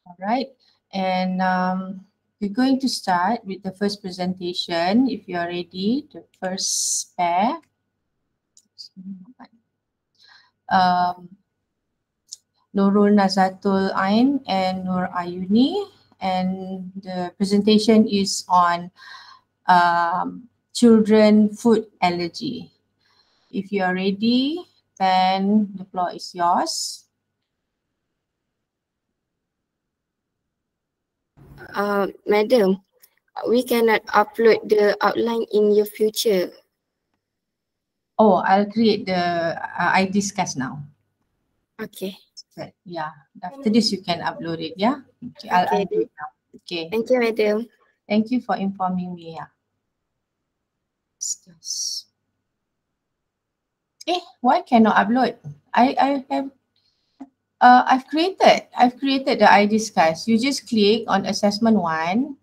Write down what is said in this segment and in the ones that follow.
All right, and we're going to start with the first presentation. If you are ready, the first pair. Nurul Nazatul Ain and Nur Ayuni, and the presentation is on children food allergy. If you are ready, then the floor is yours. Madam, we cannot upload the outline in your future. Oh, I'll create the I discuss now. Okay. But yeah, after this you can upload it. Yeah. Okay, I'll do it now. Okay. Thank you, madam. Thank you for informing me. Yeah. Discuss. Why cannot upload? I have I've created the I discuss. You just click on assessment 1.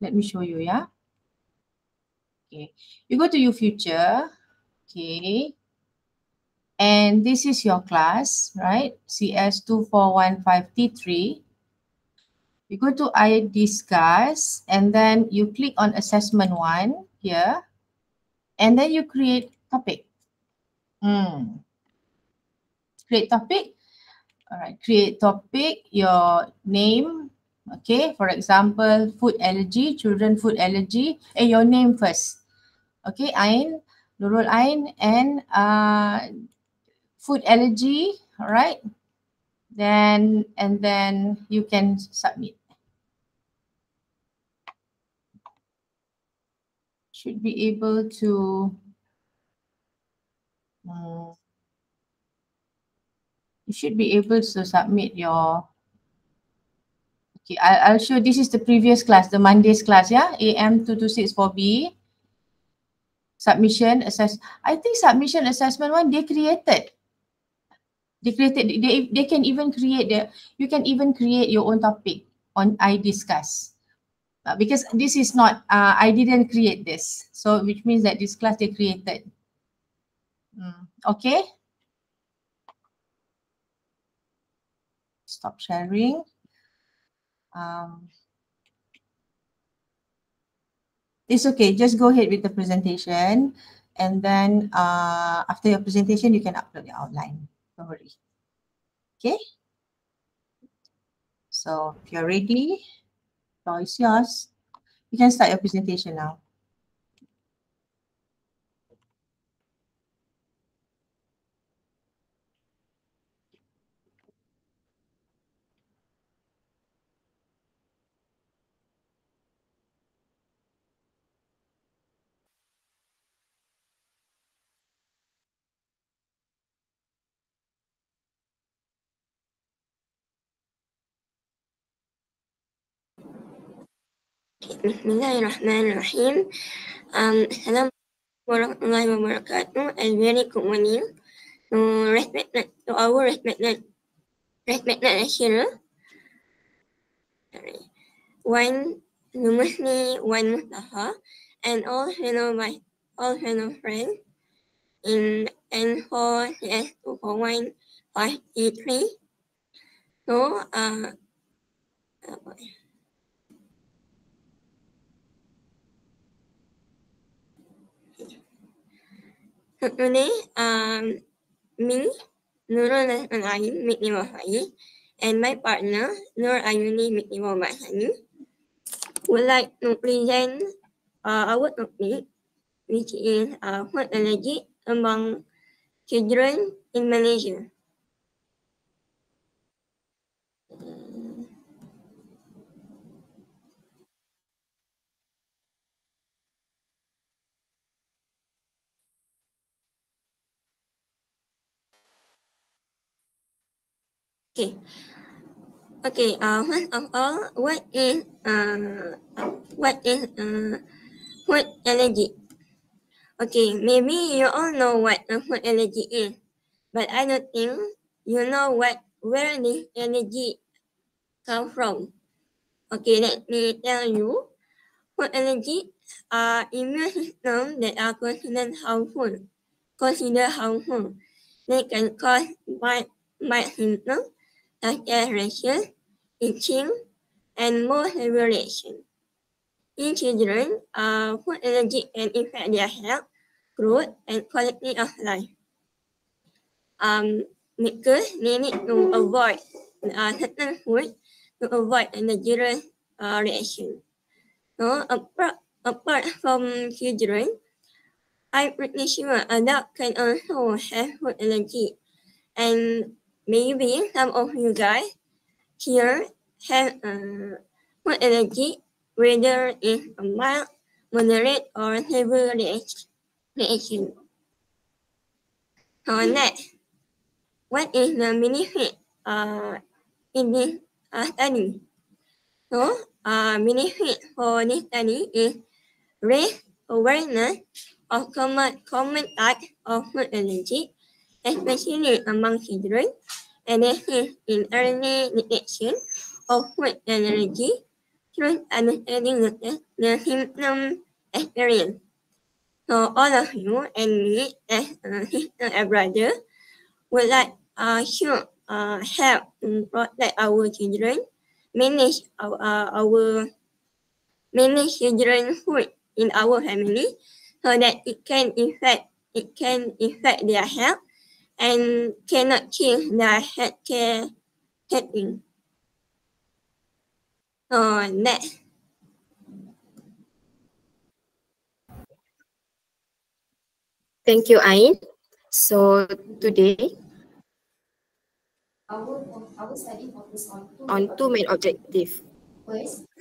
Let me show you, yeah. Okay. You go to your future. Okay. And this is your class, right? CS2415T3. You go to I discuss and then you click on assessment 1 here. And then you create topic. Create topic. All right, create topic, your name. Okay, for example, food allergy, children food allergy. Your name first. Okay, Ain, Nurul Ain, and food allergy. All right. Then you can submit. Should be able to. You should be able to submit your. Okay, I'll show. This is the previous class, the Monday's class. Yeah, AM2264B. Submission assess. I think submission assessment 1 they created. They can even create you can even create your own topic on I discuss. Because this is not I didn't create this, so which means that this class they created. Okay. Stop sharing. It's okay. Just go ahead with the presentation, and then after your presentation, you can upload your outline. Don't worry. Okay. So if you're ready, floor is yours. You can start your presentation now. Bismillahirrahmanirrahim. Assalamualaikum warahmatullahi wabarakatuh, and very good morning to our respected lecturer. One Musni, one Mustafa, and all fellow friends in N4 CS2415T3. So today, me, Nurul Nazatul Ain Mikni Wafai, and my partner, Nur Ayuni Mikni Wafai, would like to present our topic, which is food allergy among children in Malaysia. Okay. First of all, what is food allergy? Okay, maybe you all know what a food allergy is, but I don't think you know where this allergy come from. Okay, let me tell you. Food allergy are immune systems that are considered harmful. They can cause mild symptoms, such as rashes, itching, and mood regulation. In children, food allergy can affect their health, growth, and quality of life. Makers need to avoid certain food to avoid a dangerous reaction. So apart from children, I'm pretty sure adults can also have food allergy, and maybe some of you guys here have food allergy, whether it's a mild, moderate, or severe reaction. So next, what is the benefit in this study? So benefit for this study is raise awareness of common types of food allergy, especially among children, and assist in early detection of food allergy through understanding the symptom experience. So all of you and me as a sister and brother would like should help to protect our children, manage manage children food in our family, so that it can affect their health and cannot change their healthcare setting. So next. Thank you, Ain. So today, our study focuses on two main objectives.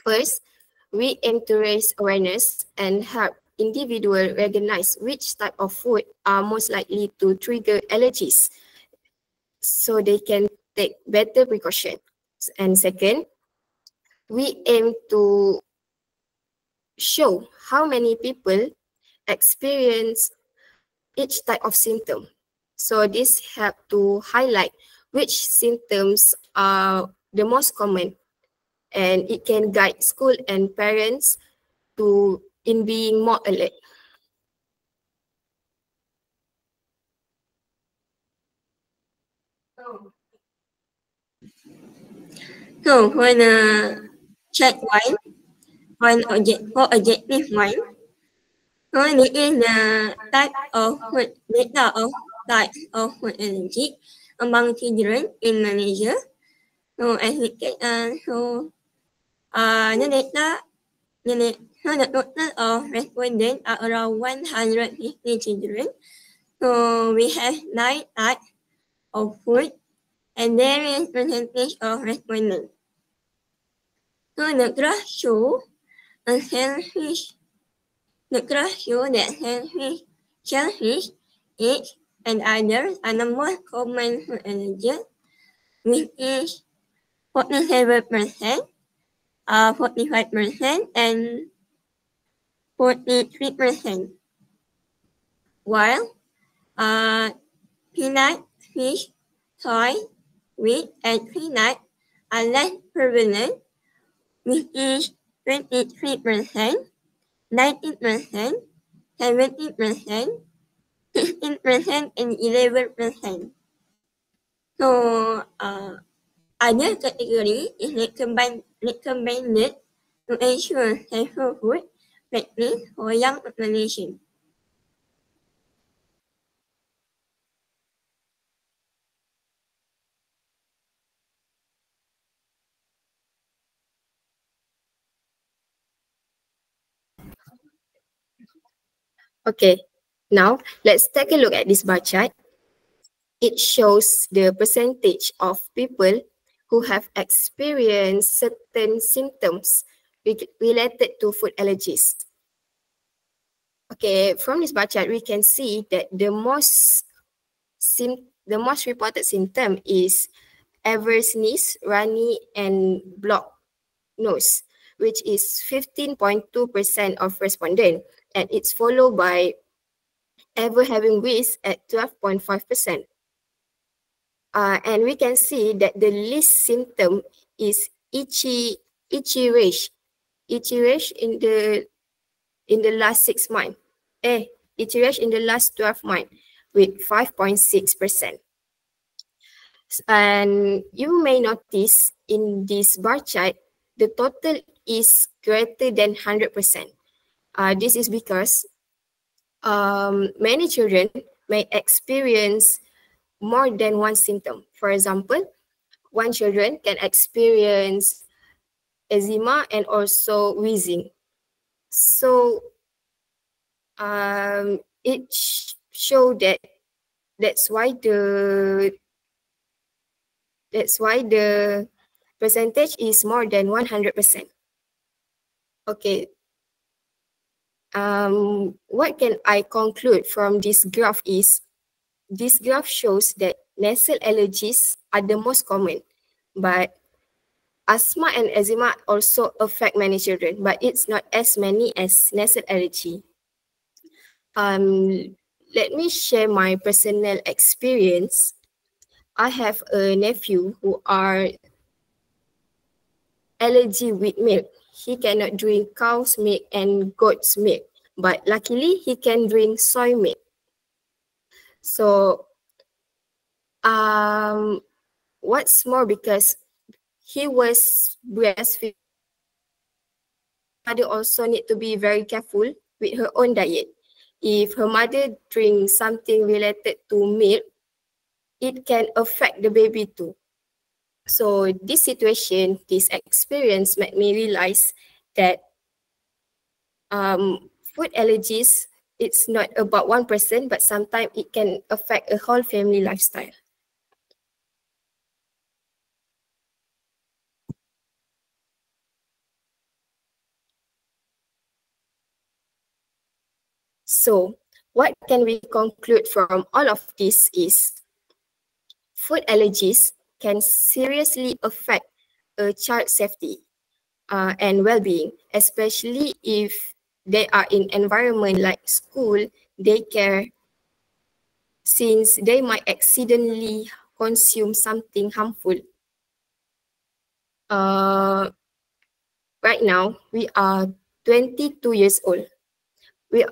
First, we aim to raise awareness and help individuals recognize which type of food are most likely to trigger allergies, so they can take better precautions. And second, we aim to show how many people experience each type of symptom. So this help to highlight which symptoms are the most common, and it can guide school and parents in being more alert. So for the check one, for objective one, so this is the type of food data of types of food allergy among children in Malaysia. So as we can the data, the total of respondents are around 150 children. So we have 9 types of food and various percentage of respondents. So the graph shows a shellfish. The graph shows that shellfish, eggs, and others are the most common food allergens, which is 47%, 45%, and 43%. While peanut, fish, soy, wheat, and peanut are less prevalent, which is 23%, 19%, 17%, 16%, and 11%. So, other category is recommended to ensure safer food practice for young population. Okay, now let's take a look at this bar chart. It shows the percentage of people who have experienced certain symptoms related to food allergies. Okay, from this bar chart, we can see that the most reported symptom is ever sneeze, runny, and blocked nose, which is 15.2% of respondents, and it's followed by ever having wheeze at 12.5%. And we can see that the least symptom is itchy rash in the last 6 months. Itchy rash in the last 12 months with 5.6%. And you may notice in this bar chart, the total is greater than 100%. This is because many children may experience more than one symptom. For example, one children can experience eczema and also wheezing. So it show that that's why the percentage is more than 100%. Okay. What can I conclude from this graph is, this graph shows that nasal allergies are the most common, but asthma and eczema also affect many children, but it's not as many as nasal allergy. Let me share my personal experience. I have a nephew who are allergy with milk. He cannot drink cow's milk and goat's milk, but luckily he can drink soy milk. So what's more, because he was breastfeeding, mother also need to be very careful with her own diet. If her mother drinks something related to milk, it can affect the baby too. So this situation, this experience made me realize that food allergies, it's not about one person, but sometimes it can affect a whole family lifestyle. So what can we conclude from all of this is, food allergies can seriously affect a child's safety and well-being, especially if they are in environment like school, daycare, since they might accidentally consume something harmful. Right now, we are 22 years old. We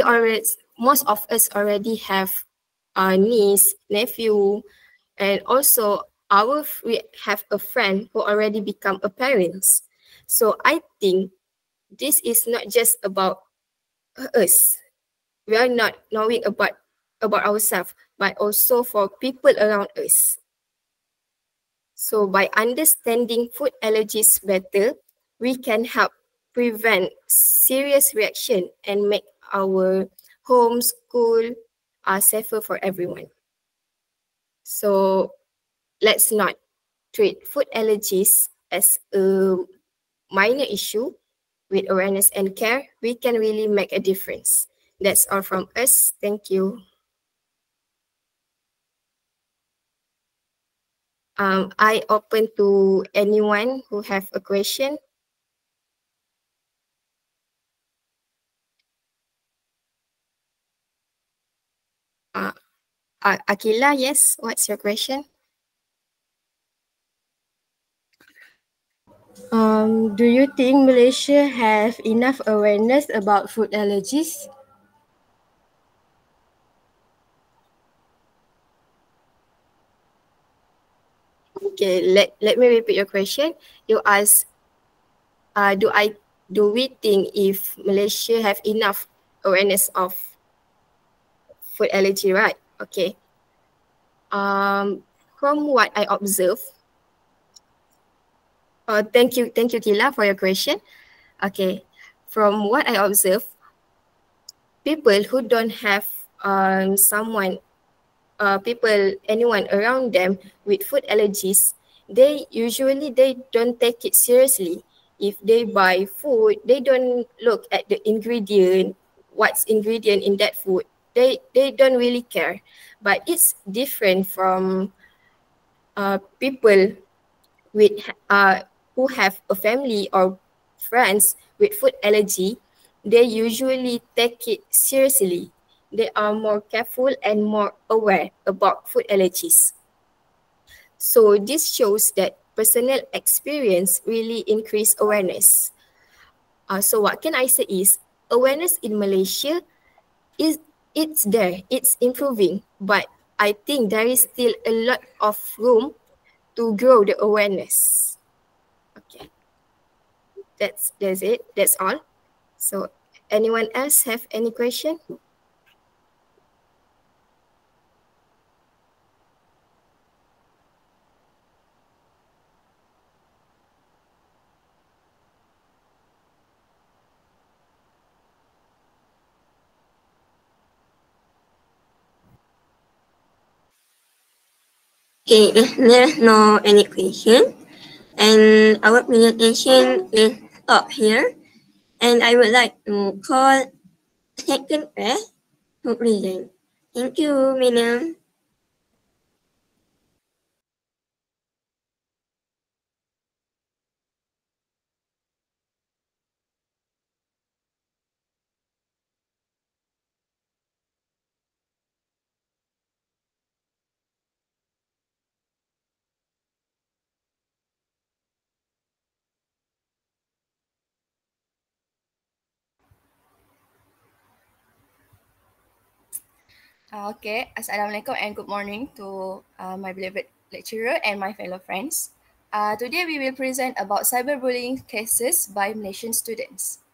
already, most of us already have a niece, nephew, and also we have a friend who already become a parents. So I think this is not just about us. We are not knowing about ourselves, but also for people around us. So by understanding food allergies better, we can help prevent serious reaction and make our home, school safer for everyone. So let's not treat food allergies as a minor issue. With awareness and care, we can really make a difference. That's all from us. Thank you. I open to anyone who have a question. Akila, yes, what's your question? Do you think Malaysia have enough awareness about food allergies? Okay, let me repeat your question. You ask, do we think if Malaysia have enough awareness of food allergy, right? Okay. From what I observe, thank you, Kila, for your question. Okay, from what I observe, people who don't have anyone around them with food allergies, they don't take it seriously. If they buy food, they don't look at the ingredient, what's ingredient in that food. They don't really care. But it's different from people with who have a family or friends with food allergy. They usually take it seriously. They are more careful and more aware about food allergies. So this shows that personal experience really increase awareness. So what can I say is, awareness in Malaysia it's there, it's improving, but I think there is still a lot of room to grow the awareness. Okay, that's it. That's all. So, anyone else have any question? Okay, if there's no any question, and our presentation is up here, and I would like to call second class to present. Thank you, Miriam. Okay, Assalamualaikum and good morning to my beloved lecturer and my fellow friends. Today we will present about cyberbullying cases by Malaysian students.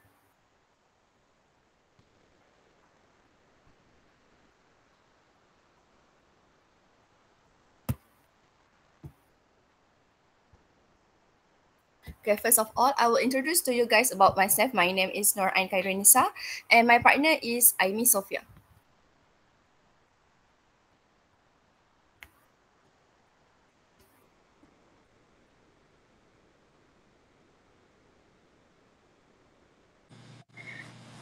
Okay, first of all, I will introduce to you guys about myself. My name is Nur Ain Khairunnisa and my partner is Aimi Sophia.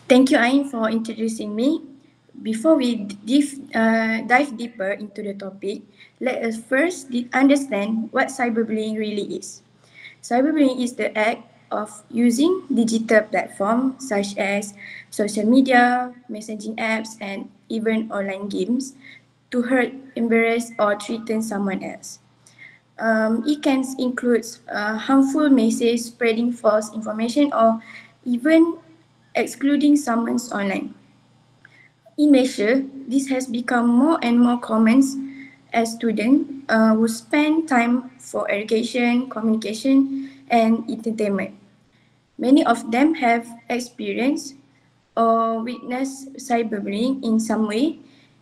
Thank you, Ain, for introducing me. Before we dive deeper into the topic, let us first understand what cyberbullying really is. Cyberbullying is the act of using digital platforms such as social media, messaging apps, and even online games to hurt, embarrass, or threaten someone else. It can include harmful messages, spreading false information, or even excluding someone's online. In Malaysia, this has become more and more common as students who spend time for education, communication, and entertainment. Many of them have experienced or witnessed cyberbullying in some way,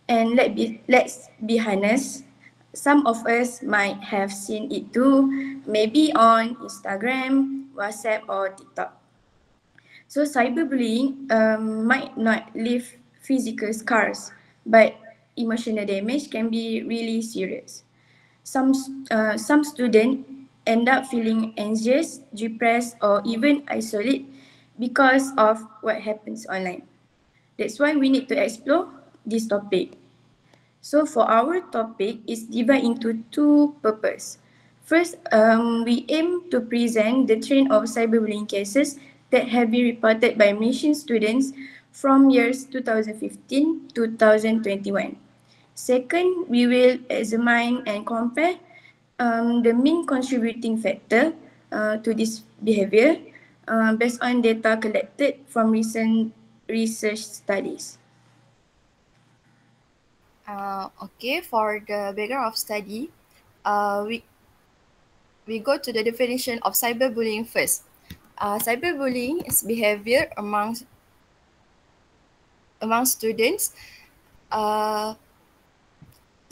and let's be honest, some of us might have seen it too, maybe on Instagram, WhatsApp, or TikTok. So cyberbullying might not leave physical scars, but emotional damage can be really serious. Some students end up feeling anxious, depressed, or even isolated because of what happens online. That's why we need to explore this topic. So for our topic is divided into two purposes. First, we aim to present the trend of cyberbullying cases that have been reported by Malaysian students from years 2015 to 2021. Second, we will examine and compare the main contributing factor to this behavior based on data collected from recent research studies. Okay, for the background of study, we go to the definition of cyberbullying first. Cyberbullying is behavior among students.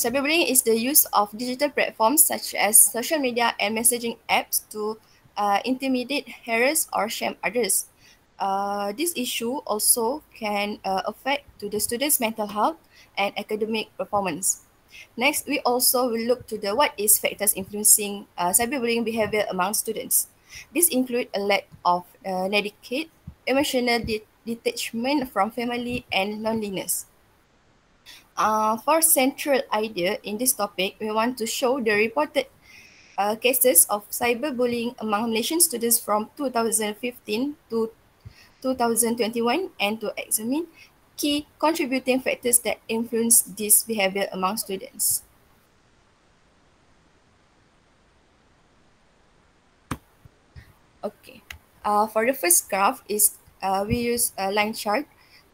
Cyberbullying is the use of digital platforms such as social media and messaging apps to intimidate, harass, or shame others. This issue also can affect to the students' mental health and academic performance. Next, we also will look to the what is factors influencing cyberbullying behavior among students. This include a lack of dedicated, emotional detachment from family, and loneliness. For central idea in this topic, we want to show the reported cases of cyberbullying among Malaysian students from 2015 to 2021 and to examine key contributing factors that influence this behavior among students. Okay, for the first graph is we use a line chart.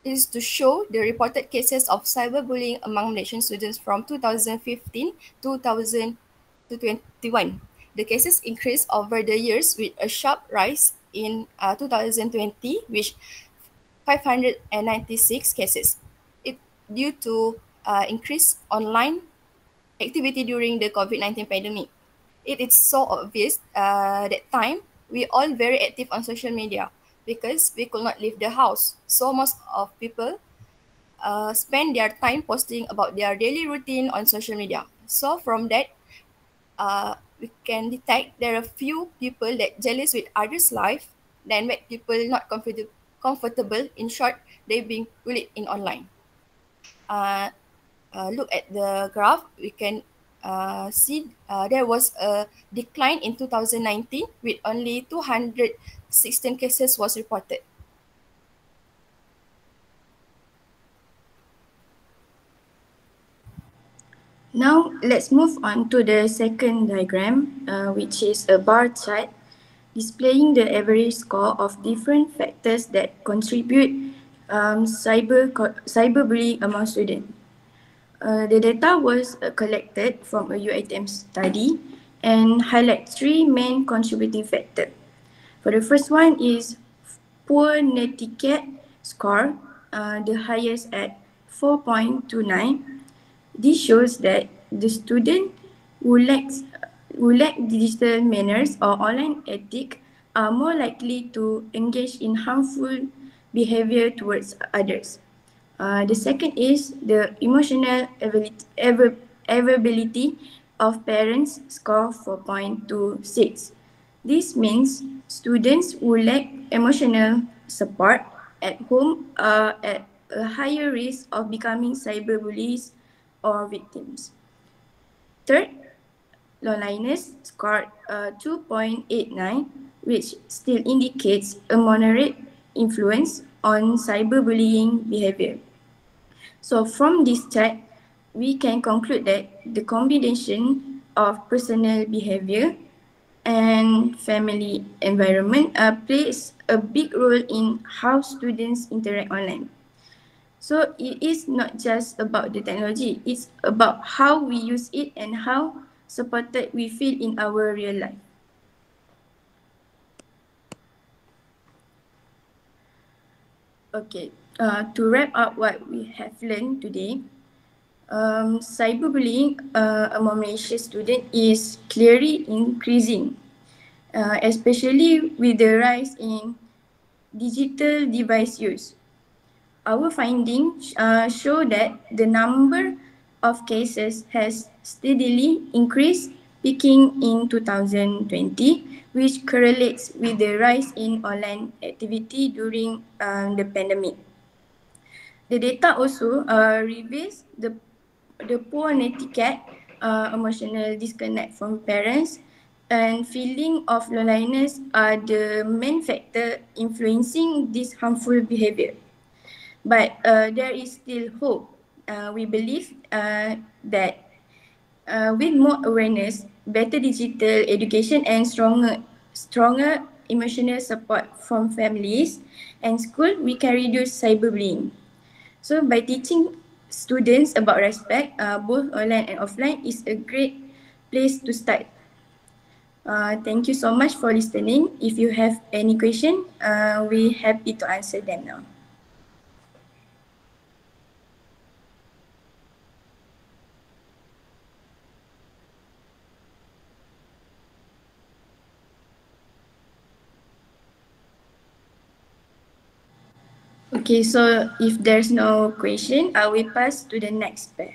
is to show the reported cases of cyberbullying among Malaysian students from 2015 to 2021. The cases increased over the years with a sharp rise in 2020, which 596 cases. It due to increased online activity during the COVID-19 pandemic. It is so obvious that time we all very active on social media because we could not leave the house. So most of people spend their time posting about their daily routine on social media. So from that, we can detect there are few people that jealous with others' life, then make people not comfortable. In short, they being bullied in online. Uh, Look at the graph, we can see there was a decline in 2019 with only 216 cases was reported. Now let's move on to the second diagram, which is a bar chart displaying the average score of different factors that contribute cyberbullying among students. The data was collected from a UiTM study and highlight three main contributing factors. For the first one is poor netiquette score, the highest at 4.29. This shows that the student who lack digital manners or online ethic are more likely to engage in harmful behavior towards others. The second is the emotional availability of parents score 4.26. This means students who lack emotional support at home are at a higher risk of becoming cyberbullies or victims. Third, loneliness scored 2.89, which still indicates a moderate influence on cyberbullying behavior. So from this chart, we can conclude that the combination of personal behavior and family environment plays a big role in how students interact online. So it is not just about the technology, it's about how we use it and how supported we feel in our real life. Okay, to wrap up what we have learned today, cyberbullying among Malaysian students is clearly increasing, especially with the rise in digital device use. Our findings show that the number of cases has steadily increased, peaking in 2020, which correlates with the rise in online activity during the pandemic. The data also reveals the poor netiquette, emotional disconnect from parents, and feeling of loneliness are the main factor influencing this harmful behavior. But there is still hope. We believe that with more awareness, better digital education, and stronger emotional support from families and school, we can reduce cyberbullying. So by teaching students about respect, both online and offline, is a great place to start. Thank you so much for listening. If you have any question, we're happy to answer them now. Okay, so if there's no question, I will pass to the next pair.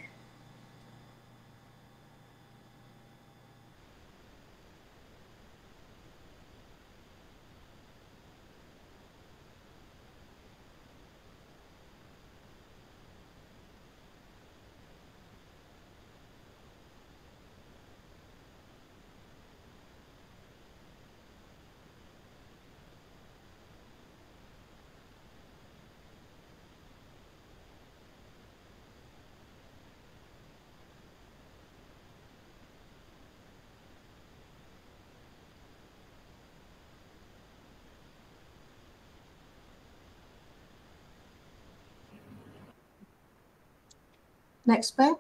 Next pair.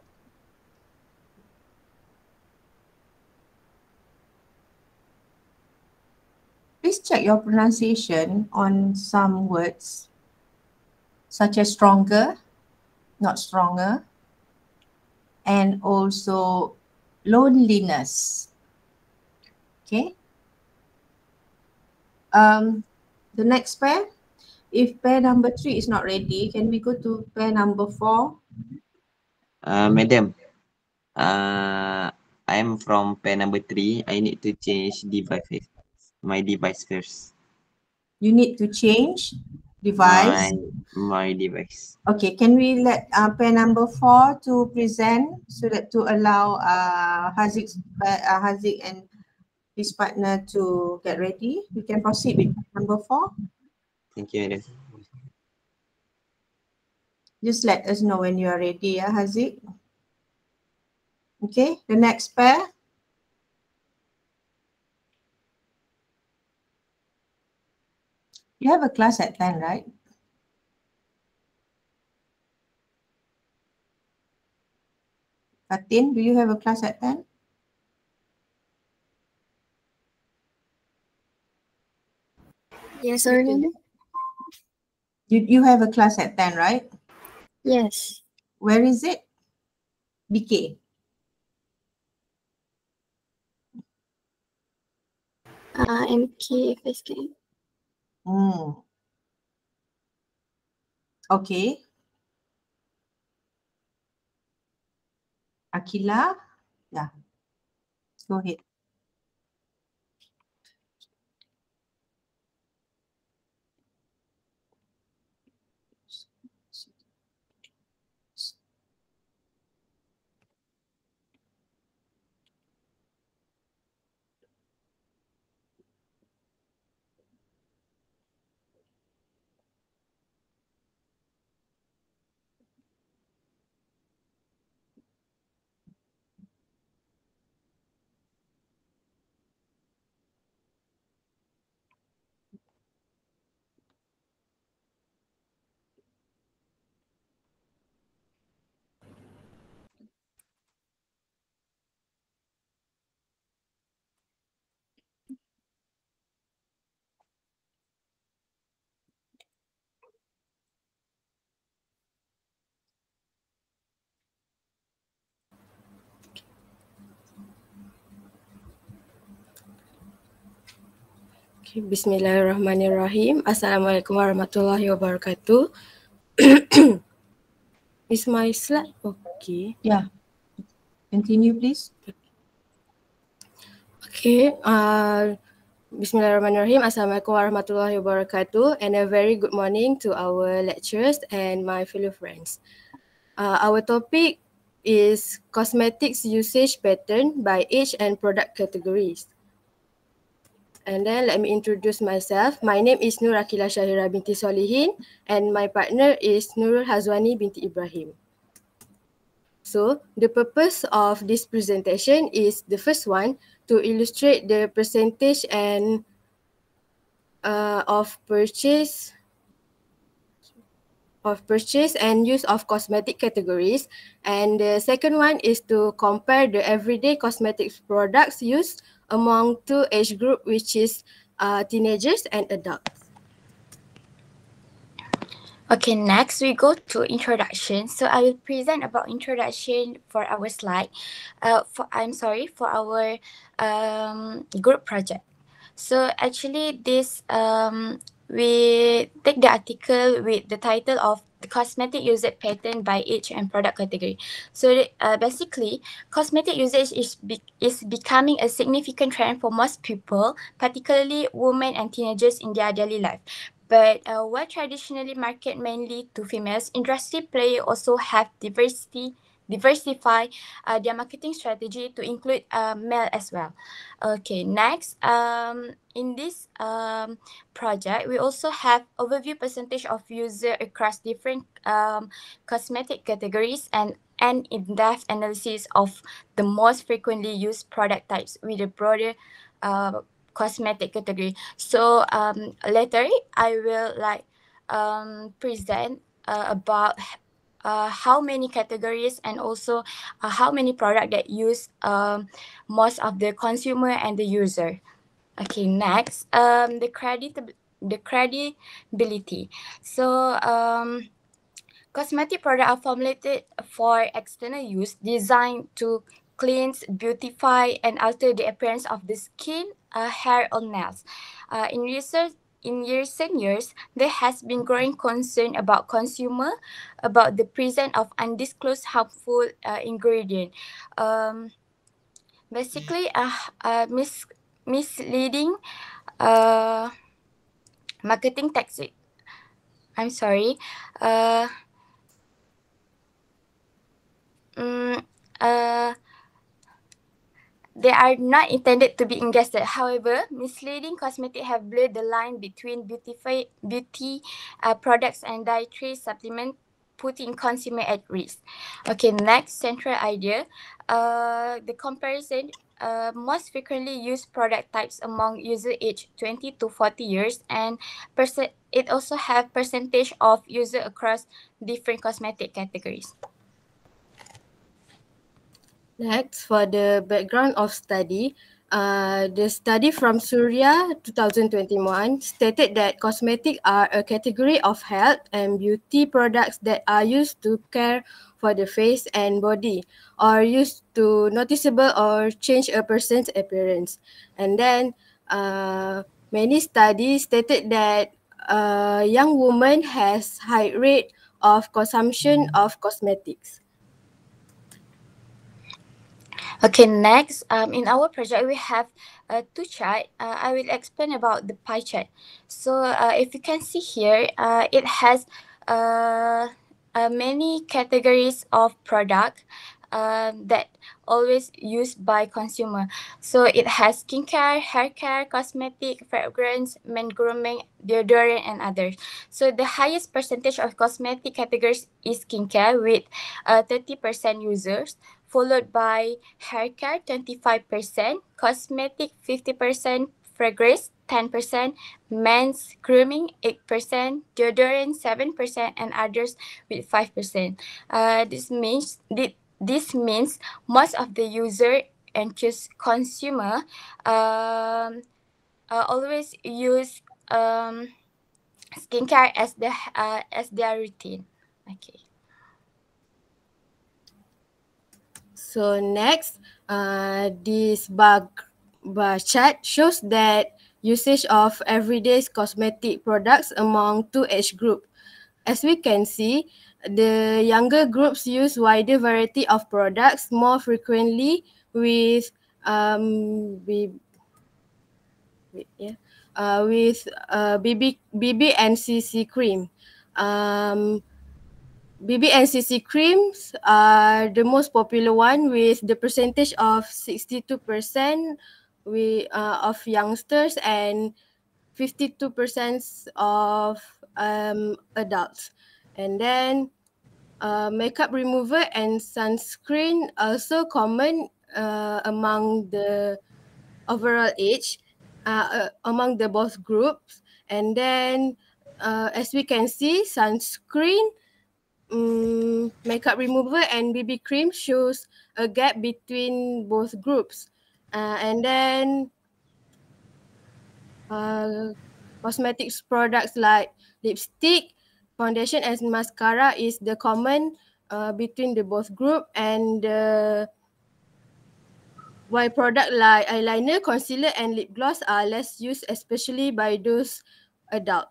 Please check your pronunciation on some words such as stronger, not stronger, and also loneliness. Okay. The next pair, if pair number 3 is not ready, can we go to pair number 4? Madam, I'm from pair number 3. I need to change my device first. You need to change device. My device. Okay, can we let pair number 4 to present so that to allow Haziq and his partner to get ready? We can proceed with number 4. Thank you, madam. Just let us know when you are ready, Haziq. Okay, the next pair. You have a class at 10, right? Fatin, do you have a class at 10? Yes, sorry. You have a class at 10, right? Yes. Where is it? BK. MK FSK. Okay. Akila? Yeah. Go ahead. Okay, Bismillahirrahmanirrahim. Assalamualaikum warahmatullahi wabarakatuh. Is my slide okay? Yeah. Continue, please. Okay. Bismillahirrahmanirrahim. Assalamualaikum warahmatullahi wabarakatuh. And a very good morning to our lecturers and my fellow friends. Our topic is cosmetics usage pattern by age and product categories. And then let me introduce myself. My name is Nur Akila Shahira binti Solihin and my partner is Nurul Hazwani binti Ibrahim. So the purpose of this presentation is the first one to illustrate the percentage and of purchase and use of cosmetic categories, and the second one is to compare the everyday cosmetics products used among two age group, which is teenagers and adults. Okay, next we go to introduction. So I will present about introduction for our slide. For our group project. So actually this we take the article with the title of the cosmetic usage pattern by age and product category. So basically, cosmetic usage is becoming a significant trend for most people, particularly women and teenagers in their daily life. But while traditionally market mainly to females, industry players also have diversify their marketing strategy to include male as well. Okay, next, in this project, we also have overview percentage of user across different cosmetic categories and in-depth analysis of the most frequently used product types with a broader cosmetic category. So later I will present about how many categories and also how many product that use most of the consumer and the user. Okay, next, the credibility. So cosmetic products are formulated for external use, designed to cleanse, beautify, and alter the appearance of the skin, hair, or nails. In recent years, there has been growing concern about consumer about the presence of undisclosed harmful ingredient. Um, Basically, misleading uh, marketing tactic. I'm sorry. Uh, mm, uh, They are not intended to be ingested. However, misleading cosmetics have blurred the line between beauty products and dietary supplement, putting consumer at risk. Okay, next central idea. The comparison. Most frequently used product types among user age 20 to 40 years, and it also have percentage of user across different cosmetic categories. Next, for the background of study, the study from Surya 2021 stated that cosmetics are a category of health and beauty products that are used to care for the face and body, or used to noticeable or change a person's appearance. And then many studies stated that young women has high rate of consumption of cosmetics. Okay, next, in our project, we have two chart. I will explain about the pie chart. So if you can see here, it has many categories of product that always used by consumer. So it has skincare, hair care, cosmetic, fragrance, men grooming, deodorant, and others. So the highest percentage of cosmetic categories is skincare with 30% users, followed by hair care 25%, cosmetic 50%, fragrance 10%, men's grooming 8%, deodorant 7%, and others with 5%. This means most of the user and consumer always use skincare as their routine. Okay. So next, this bar chart shows that usage of everyday cosmetic products among two age group. As we can see, the younger groups use wider variety of products more frequently with BB and CC cream. BB and CC creams are the most popular one with the percentage of 62% of youngsters and 52% of adults. And then makeup remover and sunscreen also common among the overall age, among the both groups. And then as we can see, sunscreen, makeup remover and BB cream shows a gap between both groups. And then cosmetics products like lipstick, foundation and mascara is the common between the both group, and while product like eyeliner, concealer and lip gloss are less used, especially by those adult.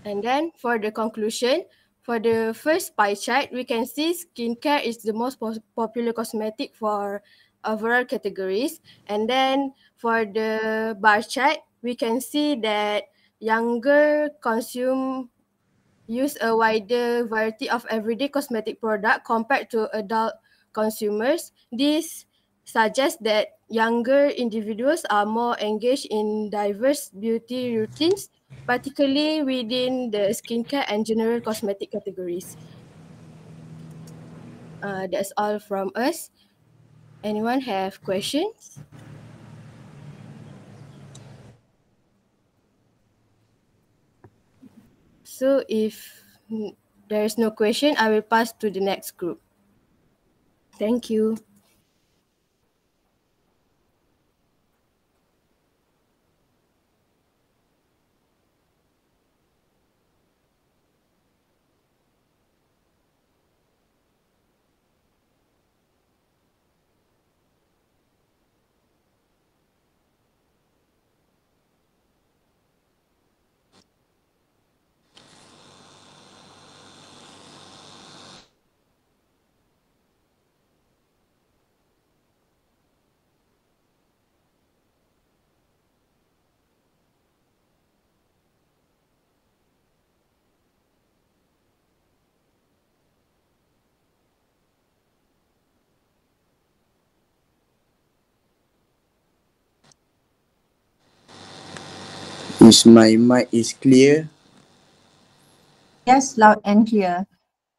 And then for the conclusion, for the first pie chart, we can see skincare is the most popular cosmetic for overall categories. And then for the bar chart, we can see that younger use a wider variety of everyday cosmetic product compared to adult consumers. This suggests that younger individuals are more engaged in diverse beauty routines, particularly within the skincare and general cosmetic categories. That's all from us. Anyone have questions? So if there is no question, I will pass to the next group. Thank you. Is my mic is clear? Yes, loud and clear.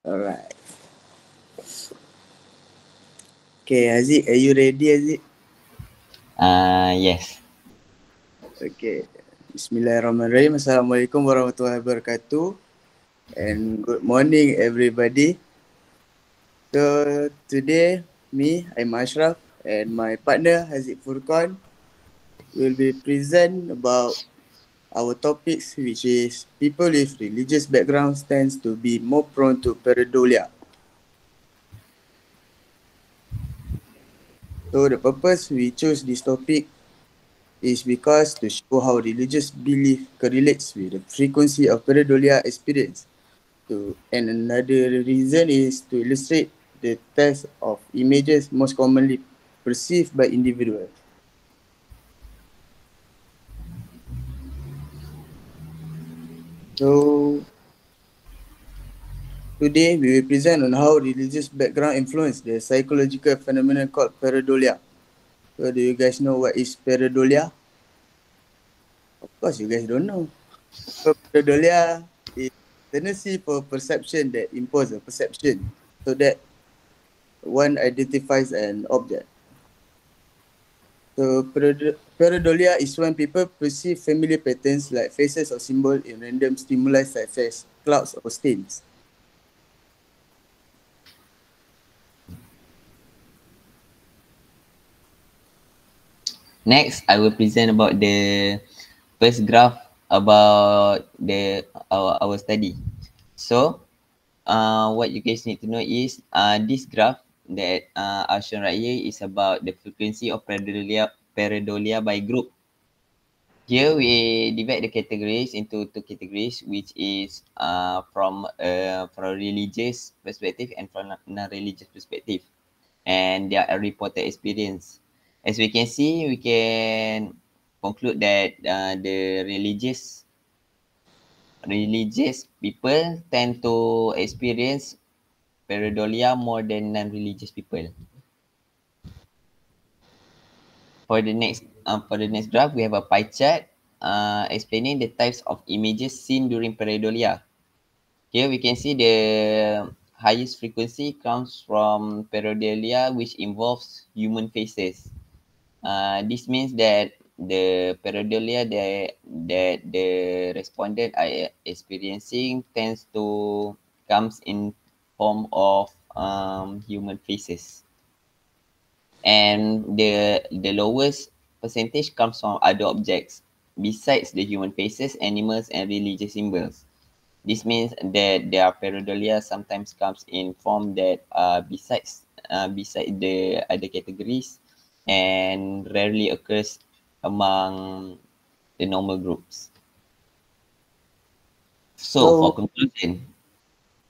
Alright. Okay, Aziz, are you ready, Aziz? Yes. Okay. Bismillahirrahmanirrahim. Assalamualaikum warahmatullahi wabarakatuh. And good morning, everybody. So today, I'm Ashraf, and my partner Haziq Furqan will be present about our topics, which is people with religious backgrounds tends to be more prone to pareidolia. So the purpose we chose this topic is because to show how religious belief correlates with the frequency of pareidolia experience. And another reason is to illustrate the test of images most commonly perceived by individuals. So today we will present on how religious background influence the psychological phenomenon called pareidolia. So do you guys know what is pareidolia? Of course you guys don't know. So pareidolia is tendency for perception that impose a perception so that one identifies an object. So pareidolia is when people perceive familiar patterns like faces or symbols in random stimuli such as clouds or stains. Next, I will present about the first graph about our study. So, what you guys need to know is this graph that are shown right here is about the frequency of pareidolia by group. Here we divide the categories into two categories, which is from a religious perspective and from a non-religious perspective, and their reported experience. As we can see, we can conclude that the religious people tend to experience pareidolia more than non-religious people. For the next graph, we have a pie chart explaining the types of images seen during pareidolia. Here we can see the highest frequency comes from pareidolia, which involves human faces. This means that the pareidolia that the respondent are experiencing tends to comes in form of human faces. And the lowest percentage comes from other objects besides the human faces, animals, and religious symbols. This means that their pareidolia sometimes comes in form that besides the other categories and rarely occurs among the normal groups. So for conclusion,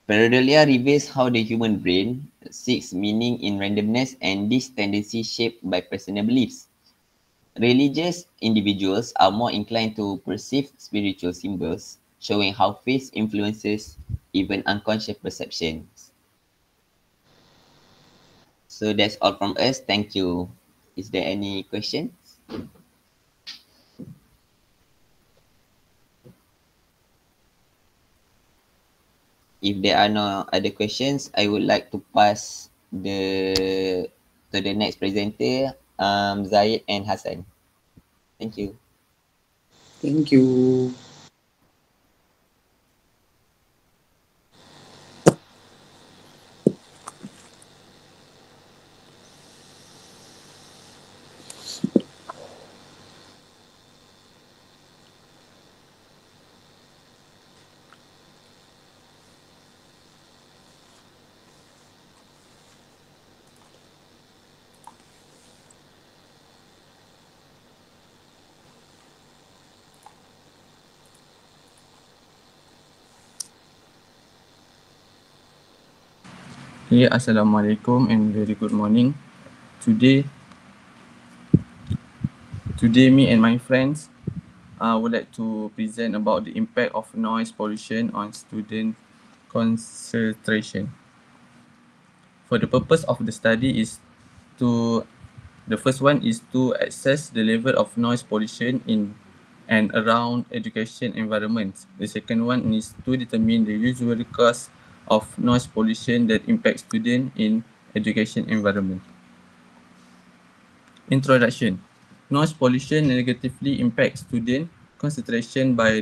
pareidolia reveals how the human brain seeks meaning in randomness, and this tendency shaped by personal beliefs. Religious individuals are more inclined to perceive spiritual symbols, showing how faith influences even unconscious perceptions. So that's all from us. Thank you. Is there any questions? If there are no other questions, I would like to pass to the next presenter, Zaid and Hassan. Thank you. Thank you. Okay, Assalamualaikum and very good morning. Today me and my friends would like to present about the impact of noise pollution on student concentration. For the purpose of the study is the first one is to assess the level of noise pollution in and around education environments. The second one is to determine the usual cause of noise pollution that impacts students in education environment. Introduction. Noise pollution negatively impacts student concentration by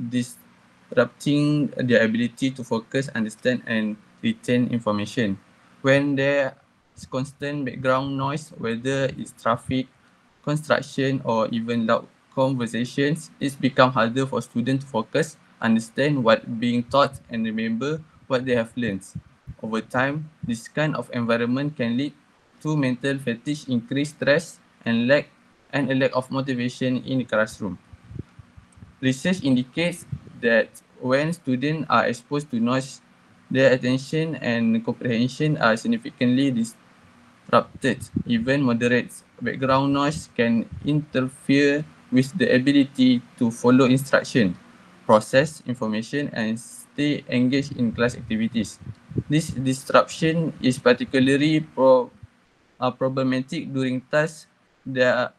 disrupting their ability to focus, understand, and retain information. When there is constant background noise, whether it's traffic, construction, or even loud conversations, it's become harder for students to focus, understand what being taught, and remember what they have learned. Over time, this kind of environment can lead to mental fatigue, increased stress, and a lack of motivation in the classroom. Research indicates that when students are exposed to noise, their attention and comprehension are significantly disrupted. Even moderate background noise can interfere with the ability to follow instruction, process information, and stay engaged in class activities. This disruption is particularly problematic during tasks that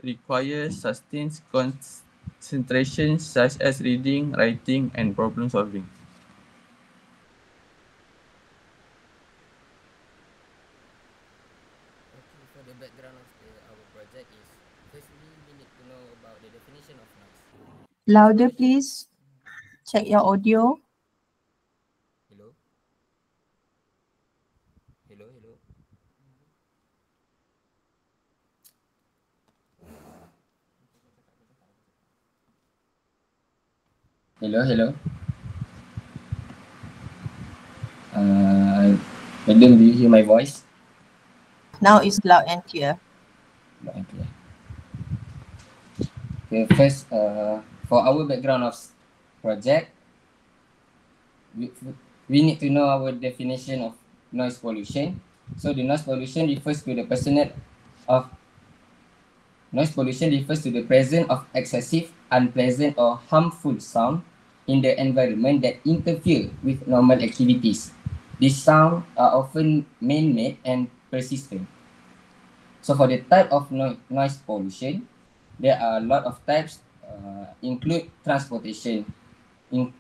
require sustained concentration, such as reading, writing, and problem solving. Okay, for the background of our project is, firstly, we need to know about the definition of noise. Louder, please. Check your audio. Hello? Hello, hello? Hello, hello. Madam, do you hear my voice? Now it's loud and clear. Loud and clear. Okay, first, for our background of project, we need to know our definition of noise pollution. So the noise pollution refers to the presence of excessive, unpleasant, or harmful sound in the environment that interfere with normal activities. These sounds are often man-made and persistent. So for the type of noise pollution, there are a lot of types, include transportation,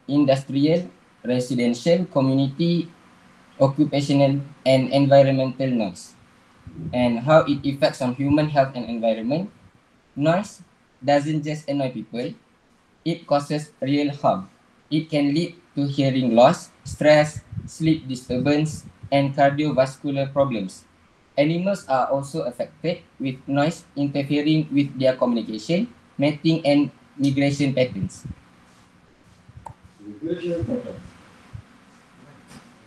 industrial, residential, community, occupational, and environmental noise. And how it affects on human health and environment. Noise doesn't just annoy people, it causes real harm. It can lead to hearing loss, stress, sleep disturbance, and cardiovascular problems. Animals are also affected, with noise interfering with their communication, mating, and migration patterns.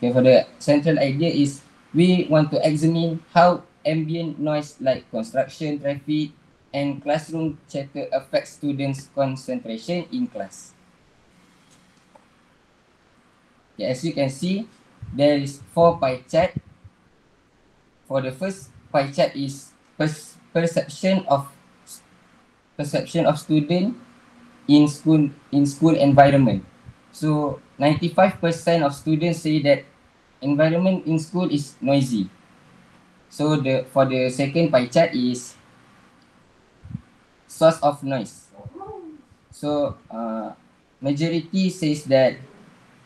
Okay, for the central idea is we want to examine how ambient noise like construction, traffic, and classroom chatter affects students' concentration in class. Okay, as you can see, there is 4 pie chart. For the first pie chart is perception of student in school environment. So 95% of students say that environment in school is noisy. So for the second pie chart is source of noise. So majority says that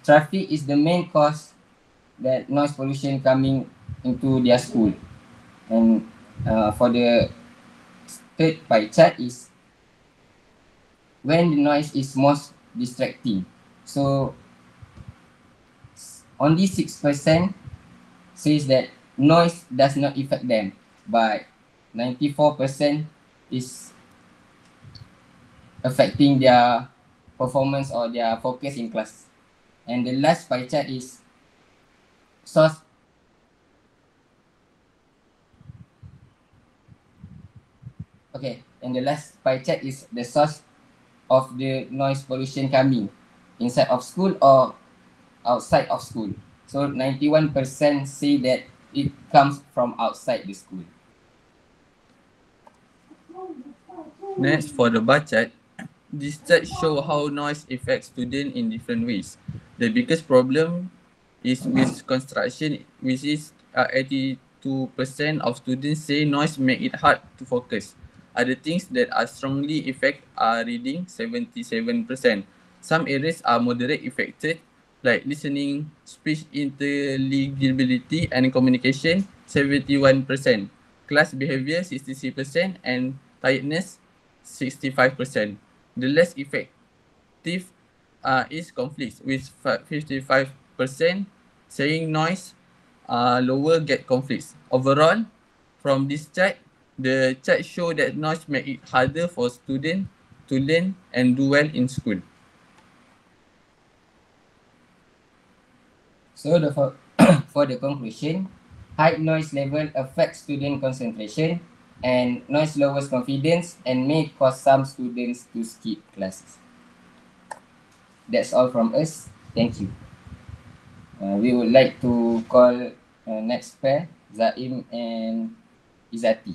traffic is the main cause that noise pollution coming into their school. And for the third pie chart is when the noise is most distracting. So only 6% says that noise does not affect them, but 94% is affecting their performance or their focus in class. And the last pie chart is source. Okay, and the last pie chart is the source of the noise pollution coming inside of school or outside of school. So 91% say that it comes from outside the school. Next, for the bar chart, this chart show how noise affects students in different ways. The biggest problem is with construction, which is 82% of students say noise make it hard to focus. Other things that are strongly affect are reading, 77%. Some areas are moderate affected, like listening, speech intelligibility, and communication, 71%. Class behavior, 63%, and tiredness, 65%. The less effective is conflicts, with 55% saying noise lower get conflicts. Overall, from this chart, the chart show that noise make it harder for students to learn and do well in school. So for the conclusion, high noise level affects student concentration, and noise lowers confidence and may cause some students to skip classes. That's all from us. Thank you. We would like to call next pair, Zaim and Izati.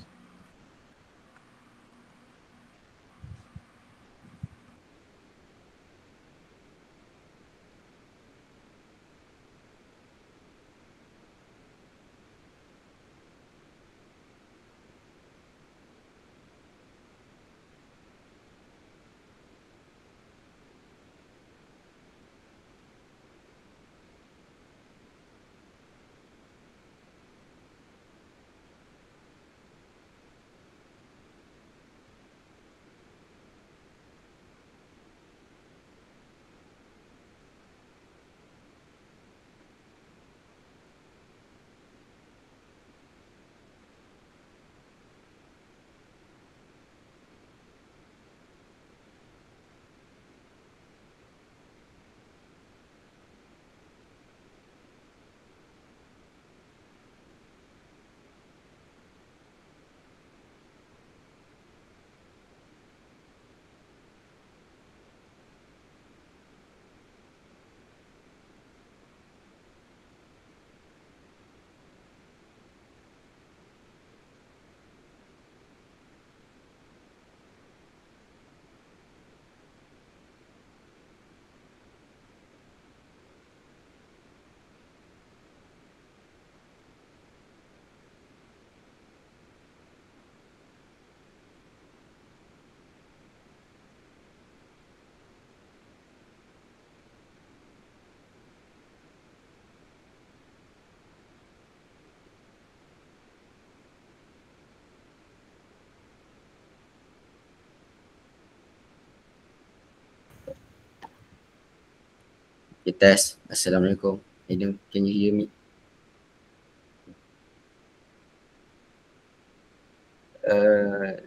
Okay, test. Assalamualaikum. Adam, can you hear me?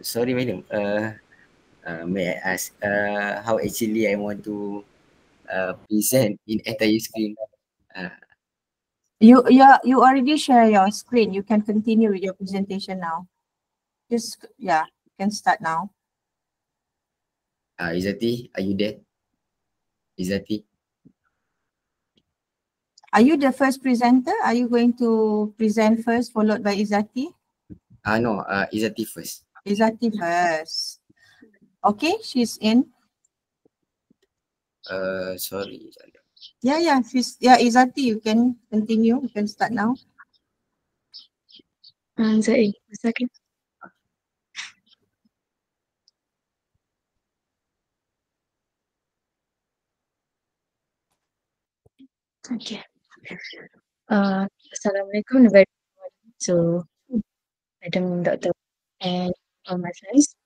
Sorry, madam. May I ask how actually I want to present in entire screen? You already share your screen. You can continue with your presentation now. Just you can start now. Izati, are you there? Izati? Are you the first presenter? Are you going to present first, followed by Izati? No, Izati first. Izati first. Okay, she's in. Sorry. Izati, you can continue. You can start now. Zaid, a second. Okay. Assalamualaikum, very good to Madam Dr. and all my friends.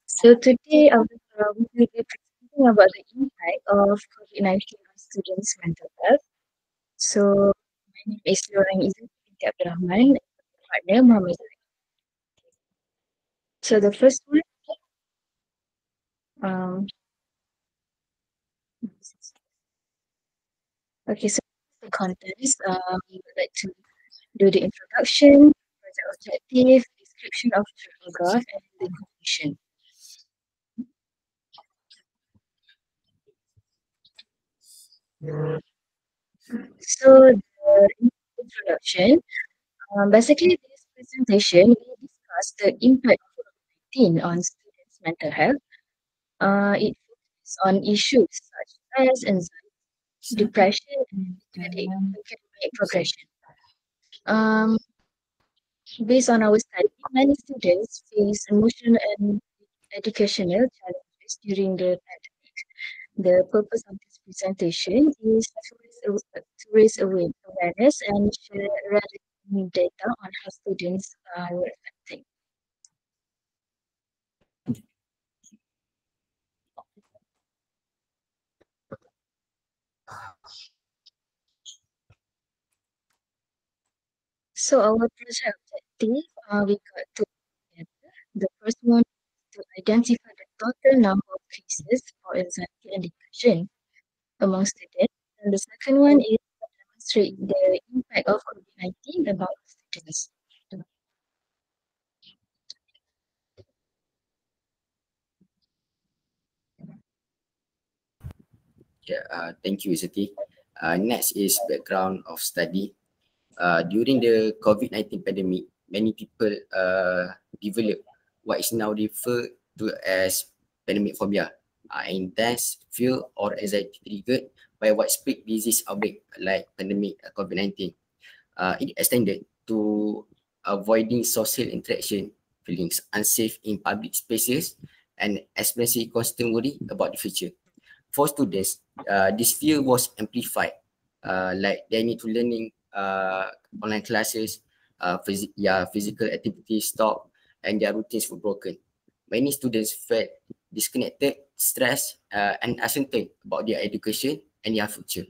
So today I will be presenting about the impact of COVID-19 on students' mental health. So my name is Lorang Izati Abdul Rahman, partner Muhammad Zaid. So the first one, okay, so the contents, we would like to do the introduction, project objective, description of the paragraph, and the conclusion. So the introduction. Basically, this presentation we discuss the impact of COVID-19 on students' mental health. It focuses on issues such as anxiety, depression, and academic progression. Based on our study, many students face emotional and educational challenges during the pandemic. The purpose of this presentation is to raise awareness and share relevant data on how students are affected. So our project objective, we got two together. The first one is to identify the total number of cases for anxiety and depression among students. And the second one is to demonstrate the impact of COVID-19 about students. Yeah, thank you, Izzati. Next is background of study. During the COVID-19 pandemic, many people develop what is now referred to as pandemic phobia, intense fear or anxiety triggered by widespread disease outbreak like pandemic COVID-19. It extended to avoiding social interaction, feeling unsafe in public spaces, and experiencing constant worry about the future. For students, this fear was amplified, like they need to learning online classes, physical activities stopped, and their routines were broken. Many students felt disconnected, stressed, and uncertain about their education and their future.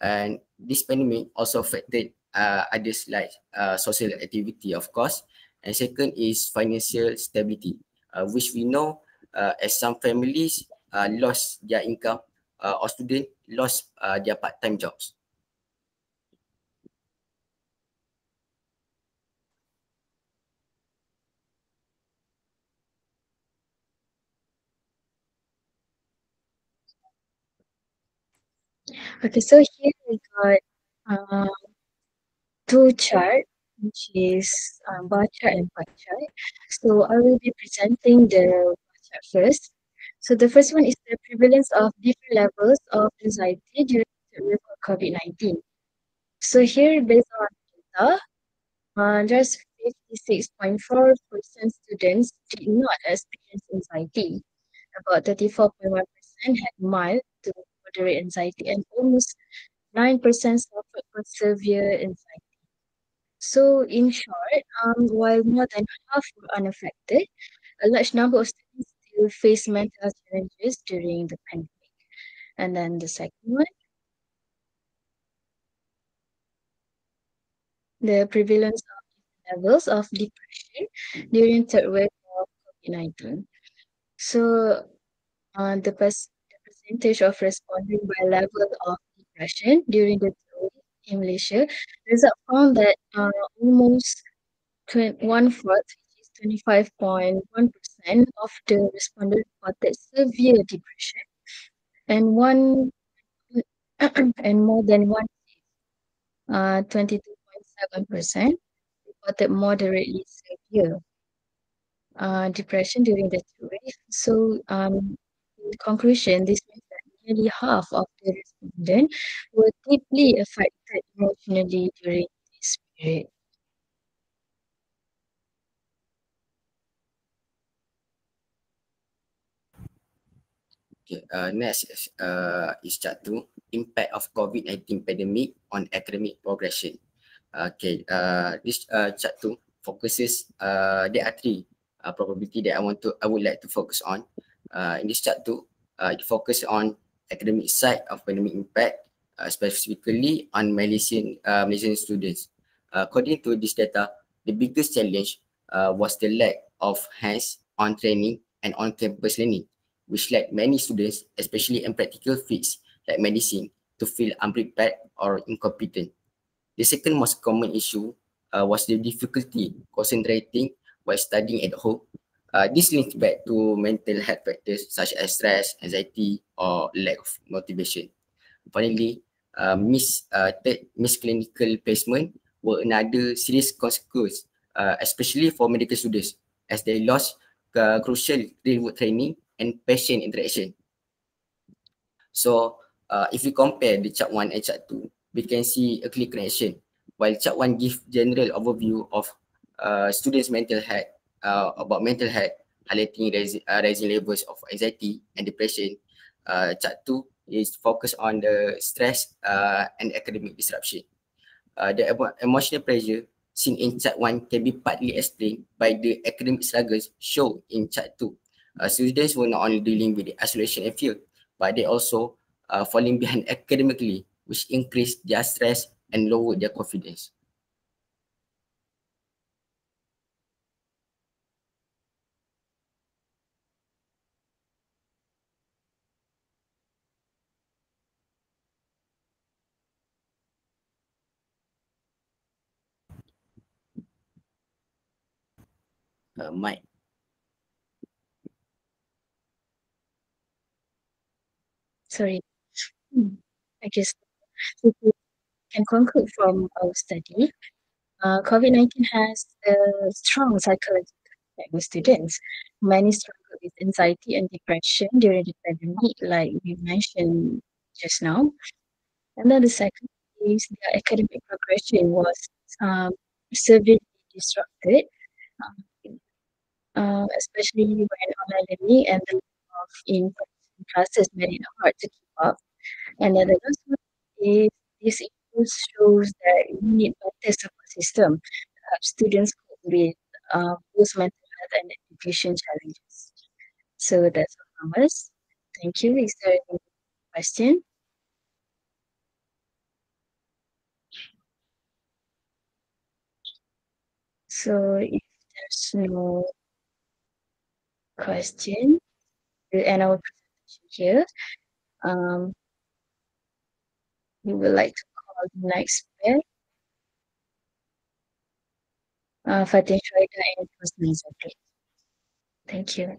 And this pandemic also affected others like social activity, of course. And second is financial stability, which we know as some families lost their income or students lost their part-time jobs. Okay, so here we got two charts, which is bar chart and pie chart. So I will be presenting the bar chart first. So the first one is the prevalence of different levels of anxiety during the wave of COVID-19. So here, based on data, just 56.4% students did not experience anxiety. About 34.1% had mild to moderate anxiety, and almost 9% suffered from severe anxiety. So in short, while more than half were unaffected, a large number of students still face mental health challenges during the pandemic. And then the second one, the prevalence of levels of depression during third wave of COVID-19. So the percentage of responding by level of depression during the third wave in Malaysia, result found that almost 1/4, which is 25.1% of the respondents reported severe depression, and and more than one, 22.7% reported moderately severe depression during the third wave. So, in conclusion, this means that nearly half of the respondents were deeply affected emotionally during this period. Okay, next is chart 2, impact of COVID-19 pandemic on academic progression. Okay, this chart 2 focuses, there are three probability that I would like to focus on. In this chart 2, it focus on academic side of pandemic impact, specifically on Malaysian students. According to this data, the biggest challenge was the lack of hands-on training and on-campus learning, which led many students, especially in practical fields like medicine, to feel unprepared or incompetent. The second most common issue was the difficulty concentrating while studying at home. This links back to mental health factors such as stress, anxiety, or lack of motivation. Finally, misclinical placement were another serious consequence, especially for medical students, as they lost crucial real-world training and patient interaction. So if we compare the chart 1 and chart 2, we can see a clear connection. While chart 1 gives general overview of students' mental health, about mental health, highlighting rising levels of anxiety and depression, chart 2 is focused on the stress and academic disruption. The emotional pressure seen in chart 1 can be partly explained by the academic struggles shown in chart 2. Students were not only dealing with the isolation and fear, but they also falling behind academically, which increased their stress and lowered their confidence. Mike. Sorry. I guess we can conclude from our study. COVID-19 has a strong psychological effect with students. Many struggle with anxiety and depression during the pandemic, like we mentioned just now. And then the second is their academic progression was severely disrupted, especially when online learning and the lack of in-person classes made it hard to keep up. And then the last one is this issue shows that we need better support system to help students cope with both mental health and education challenges. So that's all from us. Thank you. Is there any question? So if there's no question, we'll end our presentation here. We would like to call the next speaker, Fatin Shuaida and Husni Zakri. Thank you.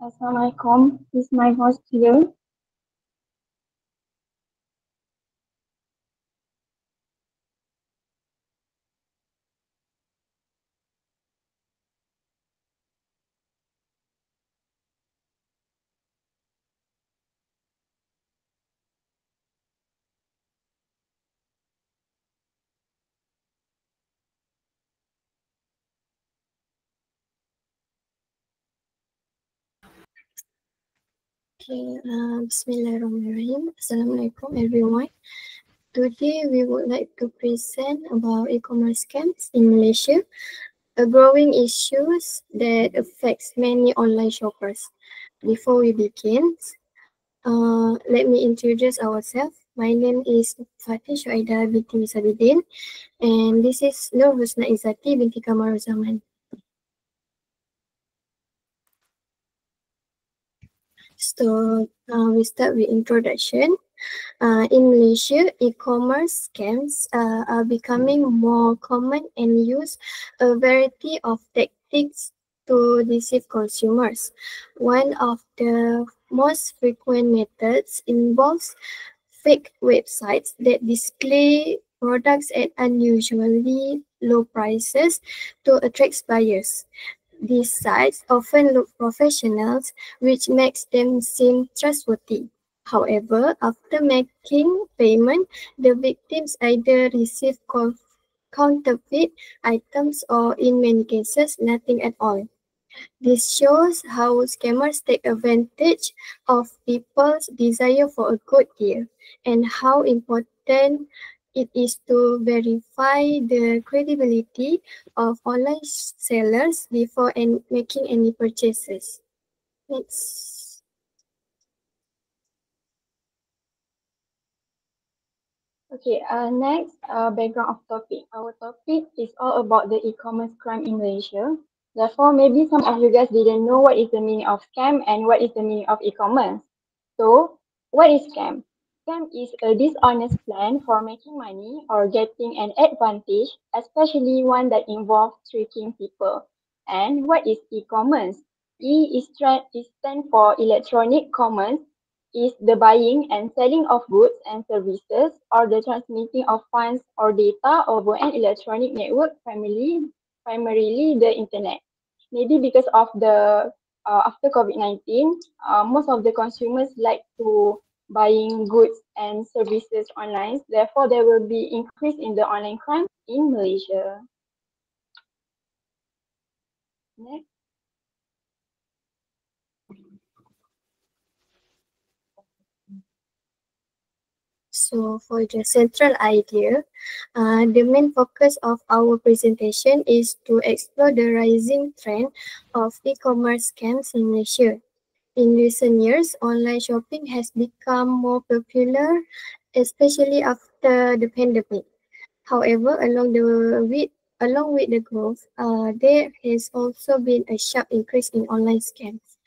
Assalamualaikum. Is my voice clear? Okay, Bismillahirrahmanirrahim. Assalamualaikum everyone. Today we would like to present about e-commerce scams in Malaysia, a growing issue that affects many online shoppers. Before we begin, let me introduce ourselves. My name is Fatin Shuaida binti Sabidin, and this is Nur Husna Izzati binti Kamaruzaman. So we start with introduction. In Malaysia, e-commerce scams are becoming more common and use a variety of tactics to deceive consumers. One of the most frequent methods involves fake websites that display products at unusually low prices to attract buyers. These sites often look professional, which makes them seem trustworthy. However, after making payment, the victims either receive counterfeit items or, in many cases, nothing at all. This shows how scammers take advantage of people's desire for a good deal and how important it is to verify the credibility of online sellers before making any purchases. Next. Okay, next, background of topic. Our topic is all about the e-commerce crime in Malaysia. Therefore, maybe some of you guys didn't know what is the meaning of scam and what is the meaning of e-commerce. So, what is scam? Scam is a dishonest plan for making money or getting an advantage, especially one that involves tricking people. And what is e-commerce? E is stand for electronic commerce, is the buying and selling of goods and services or the transmitting of funds or data over an electronic network, primarily the internet. Maybe because of the after COVID-19, most of the consumers like to buying goods and services online. Therefore, there will be increase in the online crime in Malaysia. Next. So for the central idea, the main focus of our presentation is to explore the rising trend of e-commerce scams in Malaysia. In recent years, online shopping has become more popular, especially after the pandemic. However, along with the growth, there has also been a sharp increase in online scams.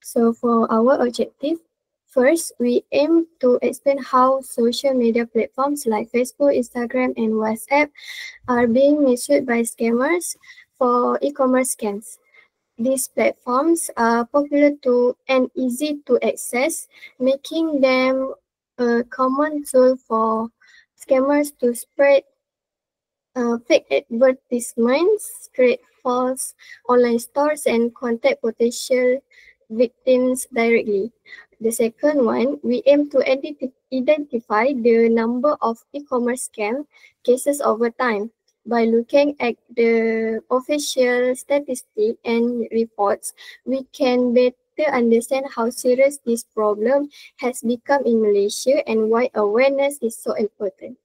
So for our objective, first, we aim to explain how social media platforms like Facebook, Instagram, and WhatsApp are being misused by scammers for e-commerce scams. These platforms are popular to and easy to access, making them a common tool for scammers to spread fake advertisements, create false online stores, and contact potential victims directly. The second one, we aim to identify the number of e-commerce scam cases over time. By looking at the official statistics and reports, we can better understand how serious this problem has become in Malaysia and why awareness is so important.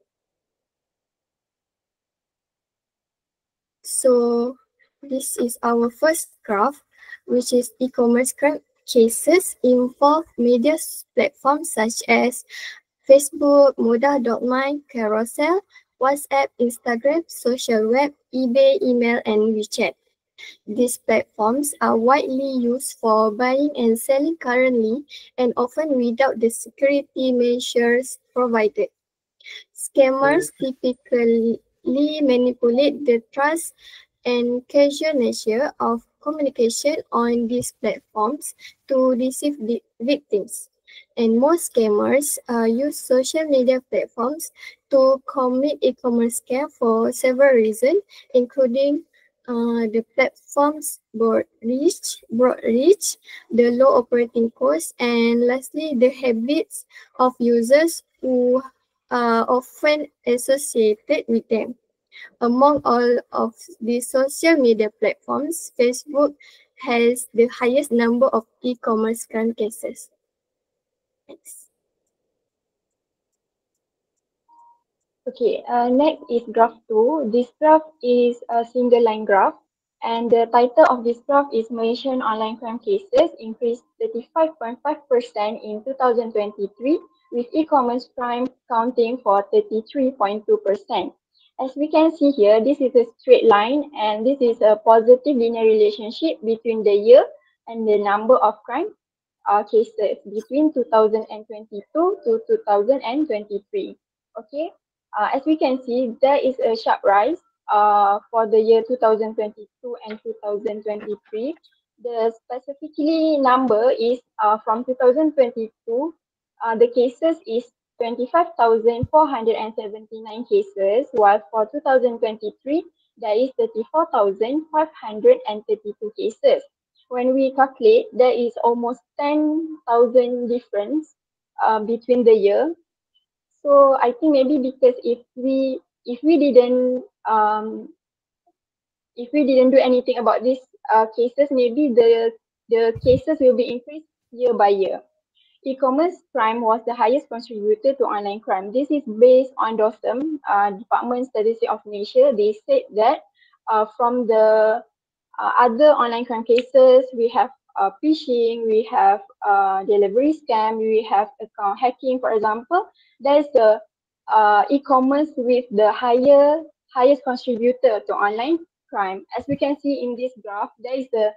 So this is our first graph, which is e-commerce crime cases involve media platforms such as Facebook, Mudah.my, Carousel, WhatsApp, Instagram, social web, eBay, email, and WeChat. These platforms are widely used for buying and selling currently and often without the security measures provided. Scammers typically manipulate the trust and casual nature of communication on these platforms to deceive the victims. And most scammers use social media platforms to commit e-commerce scam for several reasons, including the platform's broad reach, the low operating cost, and lastly, the habits of users who are often associated with them. Among all of the social media platforms, Facebook has the highest number of e-commerce crime cases. Next. Okay, next is graph 2. This graph is a single line graph, and the title of this graph is Malaysian online crime cases increased 35.5% in 2023, with e-commerce crime counting for 33.2%. As we can see here, this is a straight line, and this is a positive linear relationship between the year and the number of crime cases between 2022 to 2023. Okay. As we can see, there is a sharp rise for the year 2022 and 2023. The specifically number is from 2022, the cases is 25,479 cases, while for 2023, there is 34,532 cases. When we calculate, there is almost 10,000 difference between the year. So I think maybe because if we didn't do anything about these cases, maybe the cases will be increased year by year. E-commerce crime was the highest contributor to online crime. This is based on DOSM, Department Statistics of Malaysia. They said that from the other online crime cases, we have phishing, we have delivery scam, we have account hacking, for example. There's a e-commerce with the highest contributor to online crime. As we can see in this graph, there is a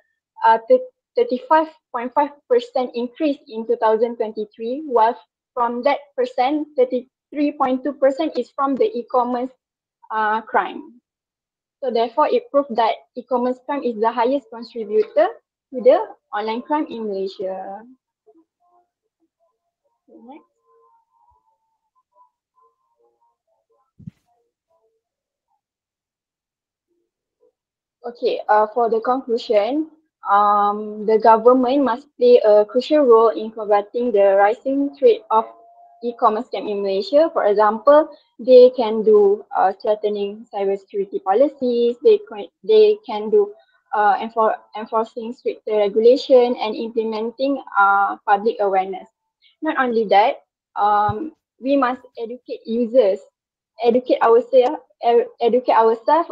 35.5% increase in 2023, while from that percent, 33.2% is from the e-commerce crime. So therefore, it proves that e-commerce crime is the highest contributor to the online crime in Malaysia. Next. Okay, for the conclusion, the government must play a crucial role in combating the rising threat of e-commerce scam in Malaysia. For example, they can do strengthening cybersecurity policies. They can do enforcing stricter regulation and implementing public awareness. Not only that, we must educate users, educate ourselves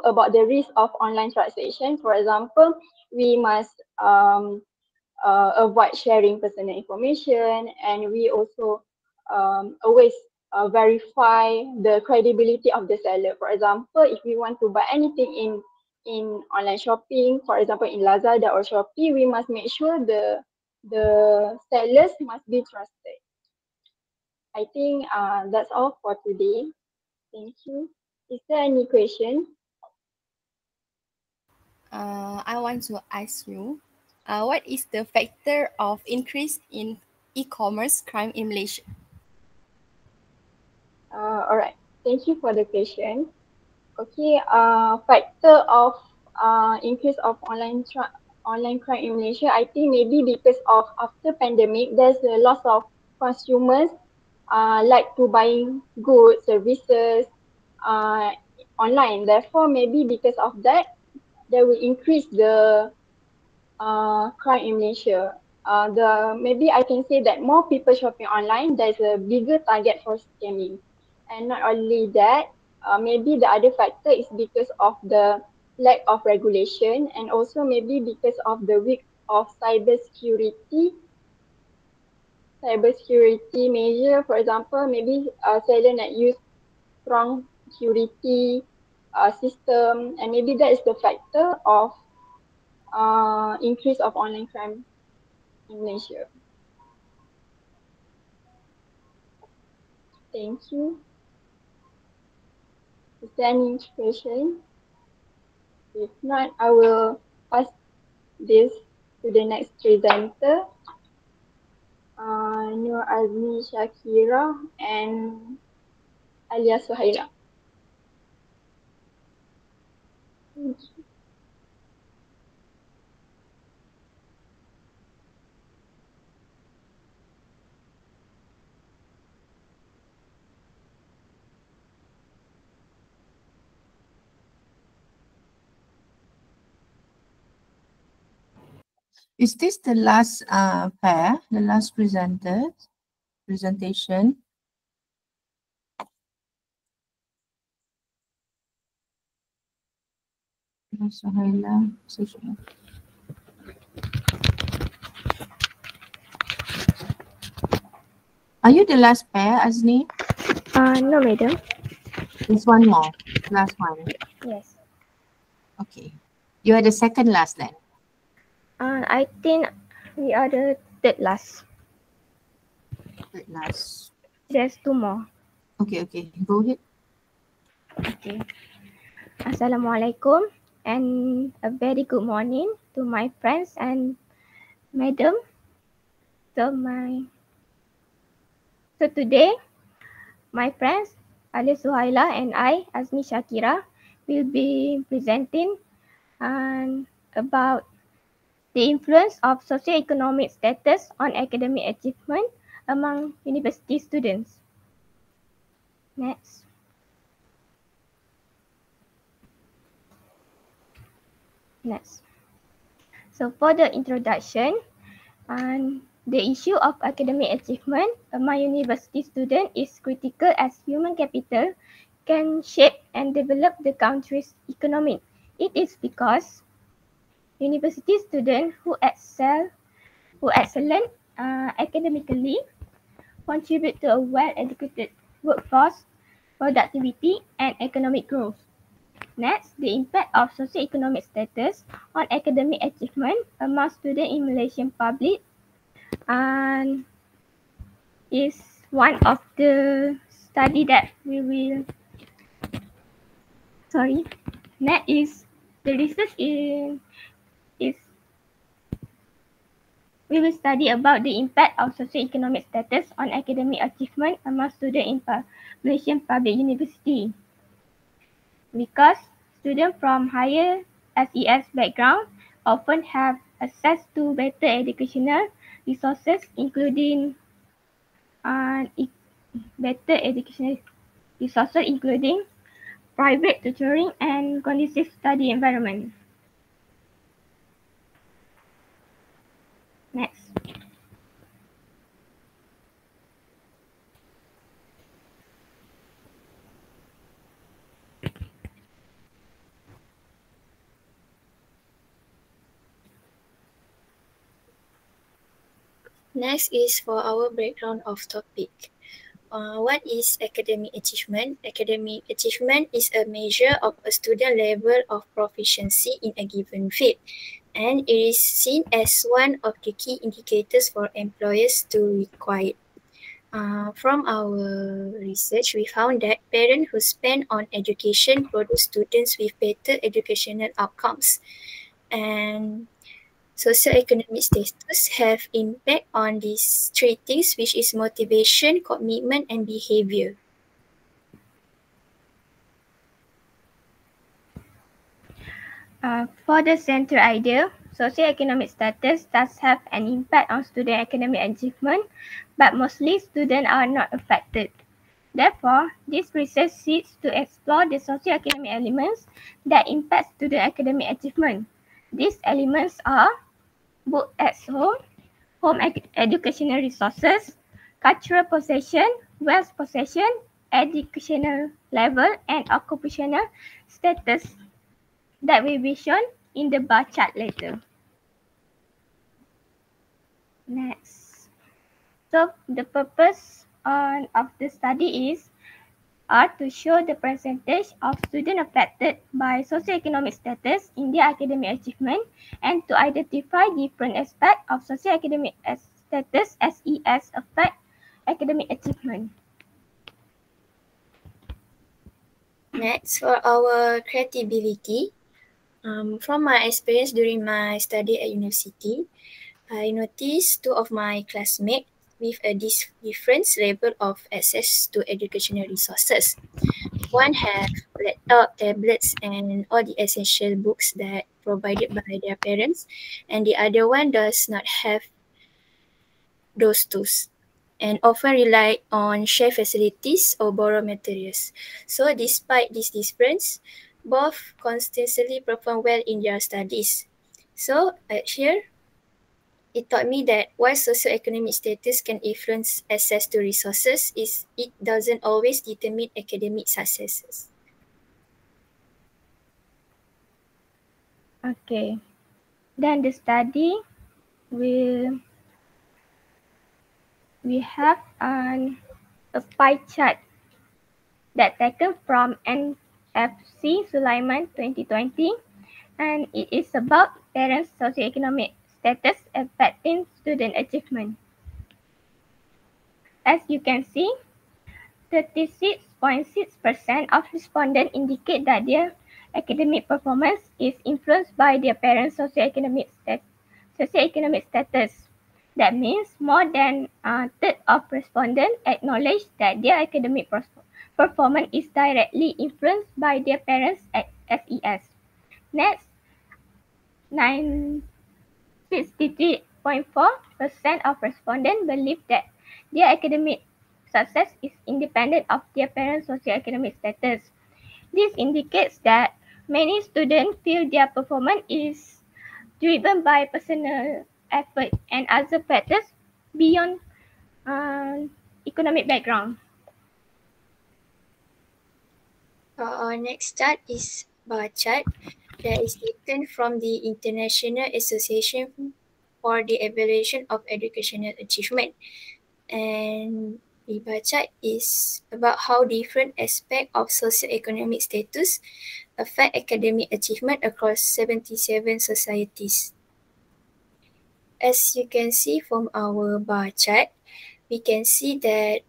about the risk of online transaction. For example, we must avoid sharing personal information, and we also always verify the credibility of the seller. For example, if we want to buy anything in online shopping, for example in Lazada or Shopee, we must make sure the sellers must be trusted. I think that's all for today. Thank you. Is there any question? I want to ask you, what is the factor of increase in e-commerce crime in Malaysia? All right. Thank you for the question. Okay. Factor of increase of online crime in Malaysia. I think maybe because of after pandemic, there's a lot of consumers like to buying goods, services online. Therefore, maybe because of that, they will increase the crime in Malaysia. Maybe I can say that more people shopping online, there's a bigger target for scamming. And not only that, maybe the other factor is because of the lack of regulation, and also maybe because of the weak of cybersecurity measure. For example, maybe seller not use strong security system, and maybe that is the factor of increase of online crime in Malaysia. Thank you. Is there any question? If not, I will pass this to the next presenter, Nur Azmi Shakira and Alia Suhaila. Thank you. Is this the last pair, the last presentation? Suhaila, are you the last pair, Azni? No, madam. There's one more, last one. Yes. Okay. You are the second last then? I think we are the third last. Third last. There's two more. Okay, go ahead. Okay. Assalamualaikum and a very good morning to my friends and madam. So today, my friends Alia Suhaila and I, Azmi Shakira, will be presenting about the influence of socioeconomic status on academic achievement among university students. Next. So for the introduction, the issue of academic achievement among university students is critical as human capital can shape and develop the country's economy. It is because university students who excellent academically contribute to a well-educated workforce productivity, and economic growth. Next, the impact of socioeconomic status on academic achievement among students in Malaysian public and is one of the study that we will next is the research is we will study about the impact of socioeconomic status on academic achievement among students in Malaysian public university. Because students from higher SES background often have access to better educational resources, including private tutoring and conducive study environment. Next. Next is for our breakdown of topic. What is academic achievement? Academic achievement is a measure of a student level of proficiency in a given field, and it is seen as one of the key indicators for employers to require. From our research, we found that parents who spend on education produce students with better educational outcomes, and socioeconomic status have impact on these three things, which is motivation, commitment, and behavior. For the central idea, socioeconomic status does have an impact on student academic achievement, but mostly students are not affected. Therefore, this research seeks to explore the socioeconomic elements that impact student academic achievement. These elements are book at home educational resources, cultural possession, wealth possession, educational level, and occupational status that will be shown in the bar chart later. Next. So the purpose of the study are to show the percentage of students affected by socioeconomic status in their academic achievement and to identify different aspects of socioeconomic status SES affect academic achievement. Next, for our credibility, from my experience during my study at university, I noticed two of my classmates with a different level of access to educational resources. One have laptop, tablets, and all the essential books that provided by their parents, and the other one does not have those tools and often rely on shared facilities or borrow materials. So despite this difference, both constantly perform well in their studies. So here, it taught me that while socioeconomic status can influence access to resources, it doesn't always determine academic successes. Okay. Then the study we have a pie chart that taken from NFC Sulaiman 2020, and it is about parents' socioeconomic status affecting student achievement. As you can see, 36.6% of respondents indicate that their academic performance is influenced by their parents' socioeconomic status. That means more than a third of respondents acknowledge that their academic performance is directly influenced by their parents' SES. Next, 63.4% of respondents believe that their academic success is independent of their parents' socioeconomic status. This indicates that many students feel their performance is driven by personal effort and other factors beyond economic background. Our next chart is bar chart that is taken from the International Association for the Evaluation of Educational Achievement. And The bar chart is about how different aspects of socioeconomic status affect academic achievement across 77 societies. As you can see from our bar chart, we can see that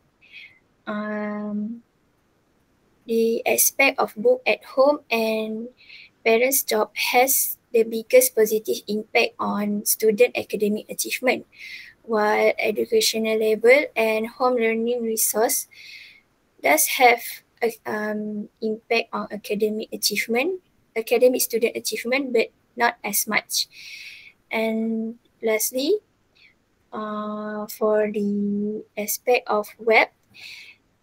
the aspect of book at home and parents' job has the biggest positive impact on student academic achievement, while educational level and home learning resource does have a impact on academic student achievement, but not as much. And lastly, for the aspect of web,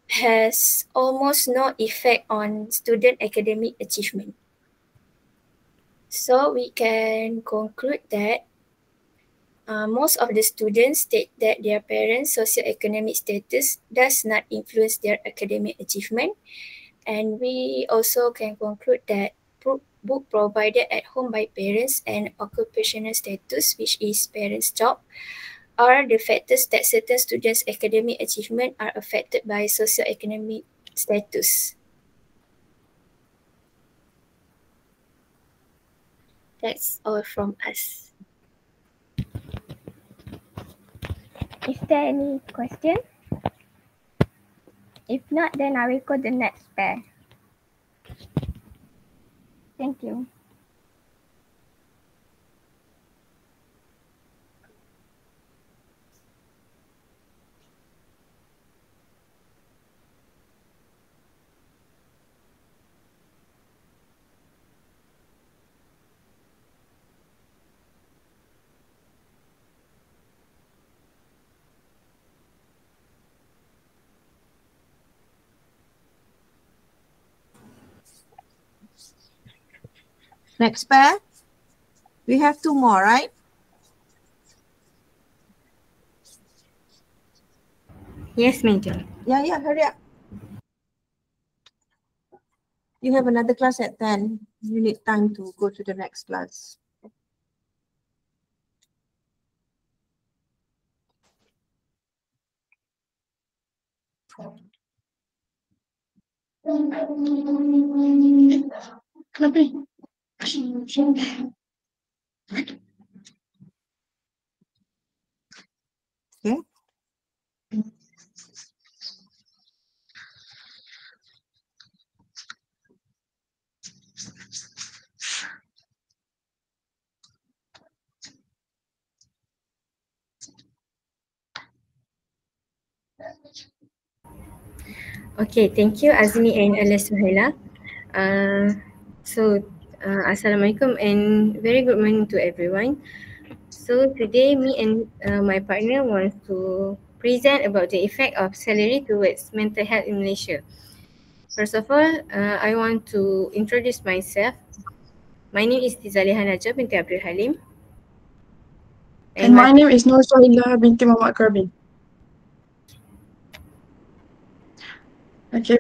has almost no effect on student academic achievement. So we can conclude that most of the students state that their parents' socioeconomic status does not influence their academic achievement. And we also can conclude that book provided at home by parents and occupational status, which is parents' job, are the factors that certain students' academic achievement are affected by socioeconomic status. That's all from us. Is there any question? If not, then I will go the next pair. Thank you. Next pair. We have two more, right? Yes, Major. Yeah, hurry up. You have another class at 10. You need time to go to the next class. Kenapa ni? Okay. Okay, thank you Azmi and Ala Suhaila. Assalamualaikum and very good morning to everyone. So today me and my partner want to present about the effect of salary towards mental health in Malaysia. First of all, I want to introduce myself. My name is Tizaliha Najah binti Abdul Halim. And my name is Nur Sahila binti Muhammad Karbin. Okay,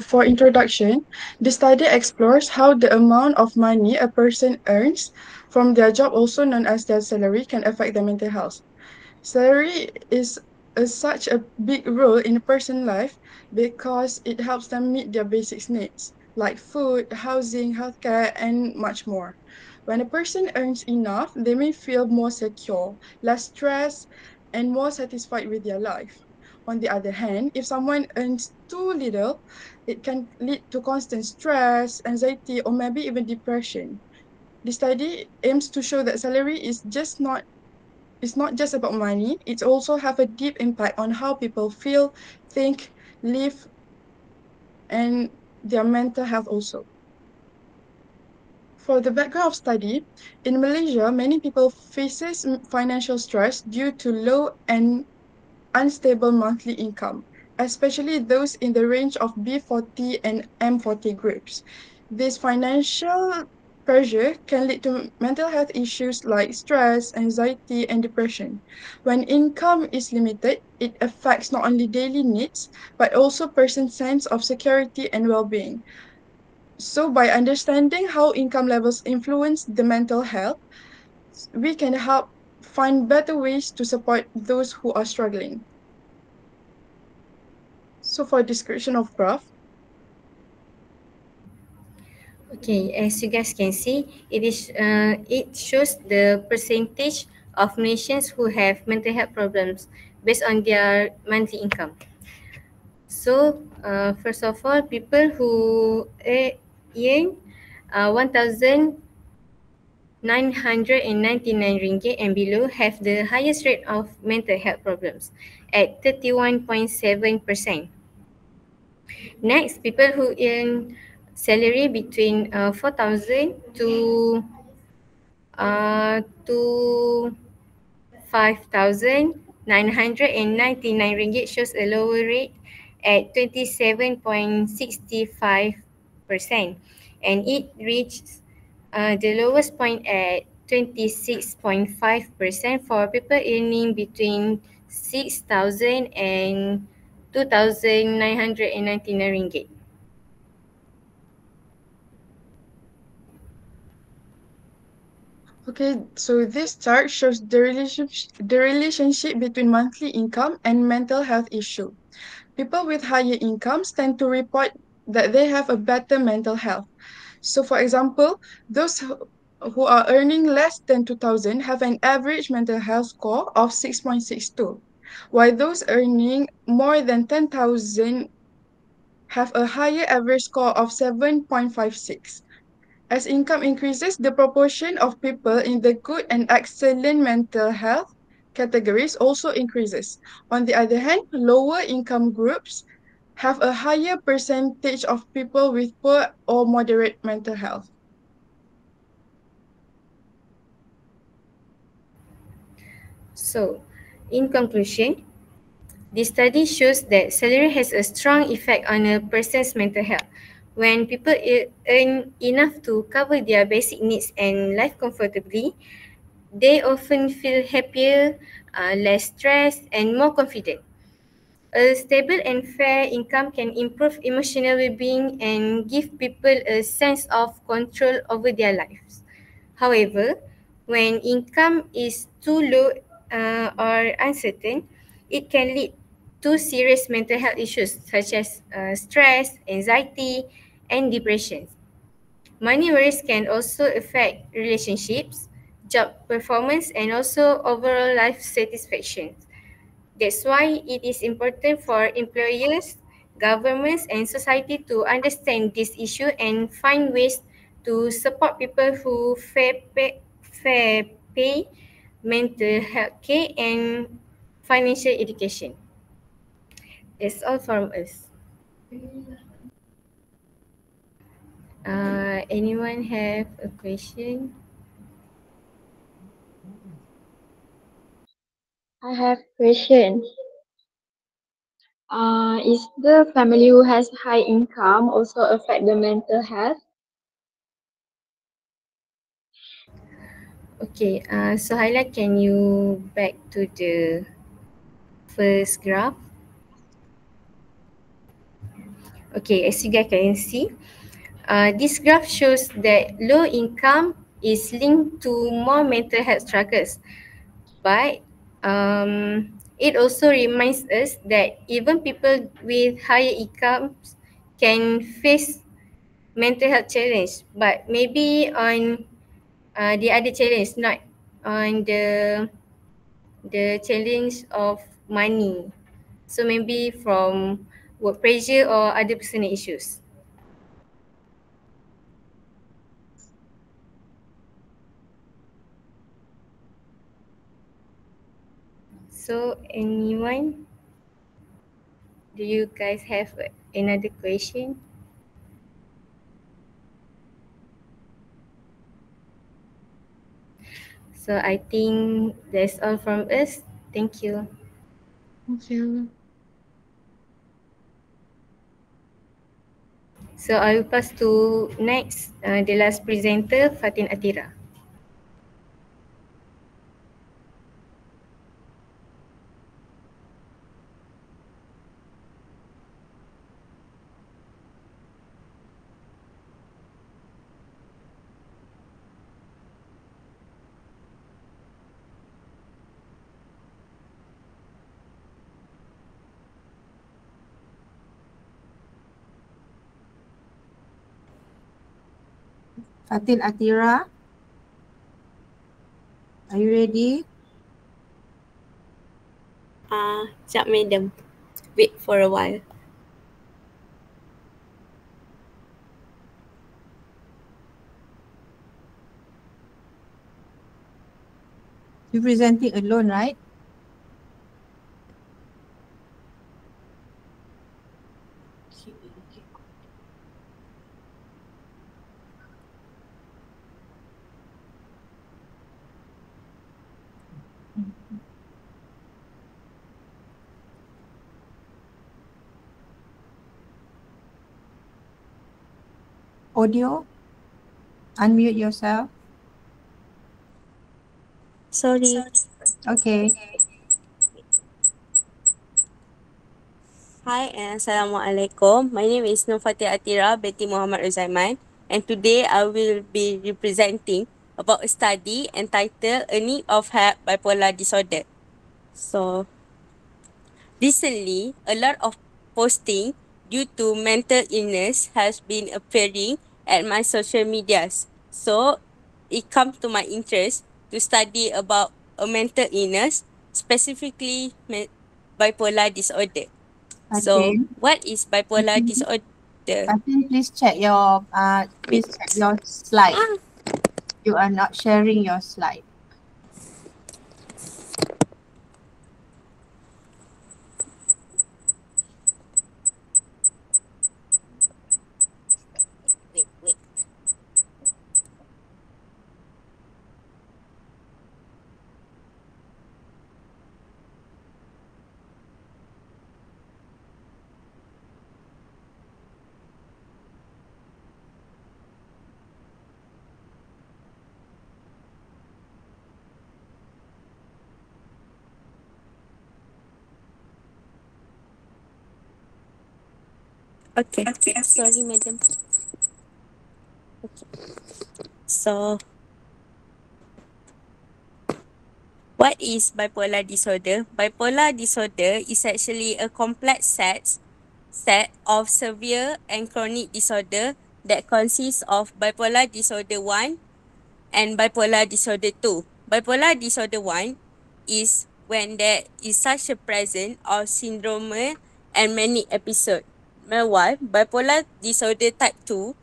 for introduction, the study explores how the amount of money a person earns from their job, also known as their salary, can affect their mental health. Salary is such a big role in a person's life because it helps them meet their basic needs like food, housing, healthcare, and much more. When a person earns enough, they may feel more secure, less stressed, and more satisfied with their life. On the other hand, if someone earns too little, it can lead to constant stress, anxiety, or maybe even depression. The study aims to show that salary is it's not just about money, it also have a deep impact on how people feel, think, live, and their mental health also. For the background of study, in Malaysia, many people faces financial stress due to low and unstable monthly income, especially those in the range of B40 and M40 groups. This financial pressure can lead to mental health issues like stress, anxiety, and depression. When income is limited, it affects not only daily needs, but also person's sense of security and well-being. So by understanding how income levels influence the mental health, we can help find better ways to support those who are struggling. So for description of graph, Okay, as you guys can see, it shows the percentage of nations who have mental health problems based on their monthly income. So, first of all, people who earn 1,999 ringgit and below have the highest rate of mental health problems at 31.7%. Next, people who earn salary between 4,000 to 5,999 ringgit shows a lower rate at 27.65%, and it reached the lowest point at 26.5% for people earning between 6,000 and 2,999 ringgit. okay, so this chart shows the relationship between monthly income and mental health issue. People with higher incomes tend to report that they have a better mental health. So for example, those who are earning less than 2,000 have an average mental health score of 6.62, while those earning more than 10,000 have a higher average score of 7.56. As income increases, the proportion of people in the good and excellent mental health categories also increases. On the other hand, lower income groups have a higher percentage of people with poor or moderate mental health. So, in conclusion, this study shows that salary has a strong effect on a person's mental health. When people earn enough to cover their basic needs and live comfortably, they often feel happier, less stressed, and more confident. A stable and fair income can improve emotional well-being and give people a sense of control over their lives. However, when income is too low or uncertain, it can lead to serious mental health issues such as stress, anxiety, and depression. Money worries can also affect relationships, job performance, and also overall life satisfaction. That's why it is important for employers, governments, and society to understand this issue and find ways to support people who fair pay mental health care and financial education. That's all from us. Anyone have a question? I have question. Is the family who has high income also affect the mental health? Okay, so highlight, can you back to the first graph? Okay, as you guys can see, this graph shows that low income is linked to more mental health struggles, but it also reminds us that even people with higher incomes can face mental health challenge, but maybe on the other challenge, not on the challenge of money. So maybe from work pressure or other personal issues. So anyone? Do you guys have another question? So I think that's all from us. Thank you. Thank you. So I will pass to next, the last presenter, Fatin Atira. Fatin Atira, are you ready? Sekejap, madam. Wait for a while. You're presenting alone, right? Audio, unmute yourself. Sorry. Okay. Hi and Assalamualaikum. My name is Nurfatia Atira binti Muhammad Uzaiman, and today I will be representing about a study entitled A Need of Help Bipolar Disorder. So, recently, a lot of posting due to mental illness has been appearing at my social medias. So, it comes to my interest to study about a mental illness, specifically bipolar disorder. So, Fatin, what is bipolar disorder? Fatin, please check your slide. You are not sharing your slide. Wait. Okay. Sorry, madam. Okay. So, what is bipolar disorder? Bipolar disorder is actually a complex set of severe and chronic disorder that consists of bipolar disorder 1 and bipolar disorder 2. Bipolar disorder 1 is when there is such a presence of syndrome and manic episode. Meanwhile, bipolar disorder type 2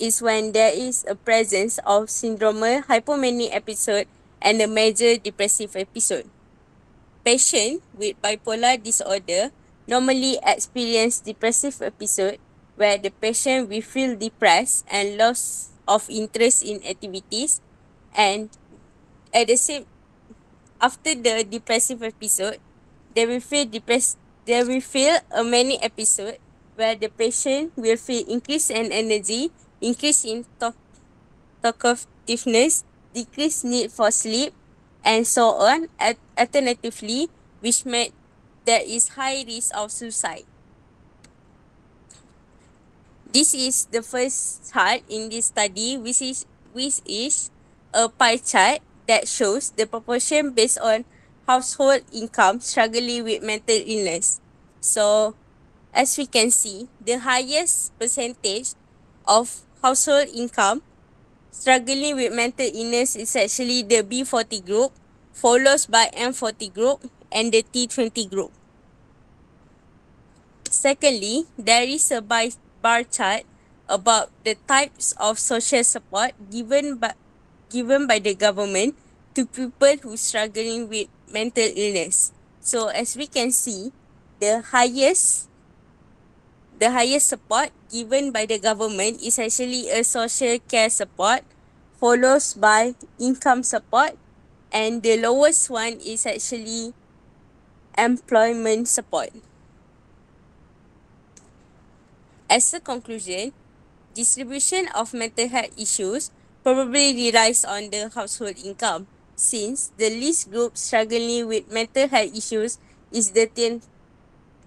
is when there is a presence of syndrome, hypomanic episode, and a major depressive episode. Patients with bipolar disorder normally experience depressive episode where the patient will feel depressed and loss of interest in activities, and at the same after the depressive episode, they will feel a manic episode where the patient will feel increase in energy, increase in talkativeness, decreased need for sleep, and so on. Alternatively, which meant there is high risk of suicide. This is the first chart in this study, which is a pie chart that shows the proportion based on household income struggling with mental illness. So, as we can see, the highest percentage of household income struggling with mental illness is actually the B40 group, followed by M40 group and the T20 group. Secondly, there is a bar chart about the types of social support given by the government to people who are struggling with mental illness. So as we can see, the highest support given by the government is actually a social care support, followed by income support, and the lowest one is actually employment support. As a conclusion, distribution of mental health issues probably relies on the household income, since the least group struggling with mental health issues is the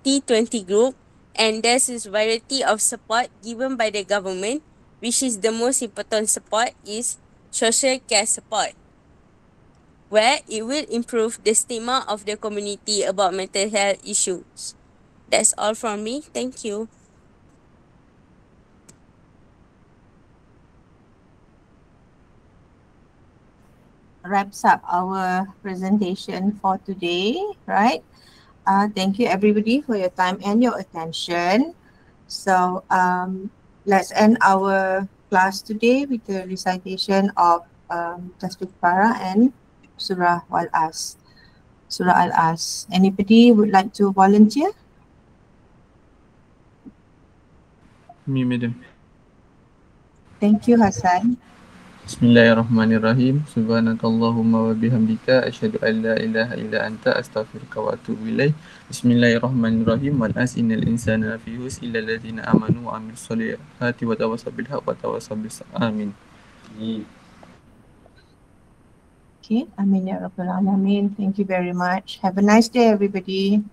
T20 group, and there is variety of support given by the government, which is the most important support is social care support, where it will improve the stigma of the community about mental health issues. That's all from me. Thank you. wraps up our presentation for today, right? Thank you everybody for your time and your attention. So let's end our class today with the recitation of Tasbih Para and Surah Al-As. Surah Al-As. Anybody would like to volunteer? Me, madam. Thank you, Hassan. Bismillahirrahmanirrahim. Subhanakallahumma wa bihamdika asyhadu an la ilaha illa anta astaghfiruka wa atubu ilaik. Bismillahirrahmanirrahim. Wal innal insana lafi khusr illa alladziina amanu wa 'amilus solihati wa tawassaw bil haqqi wa tawassaw bis sabr. Amin. Okay, Amin ya Rabbal Alamin. Thank you very much. Have a nice day, everybody.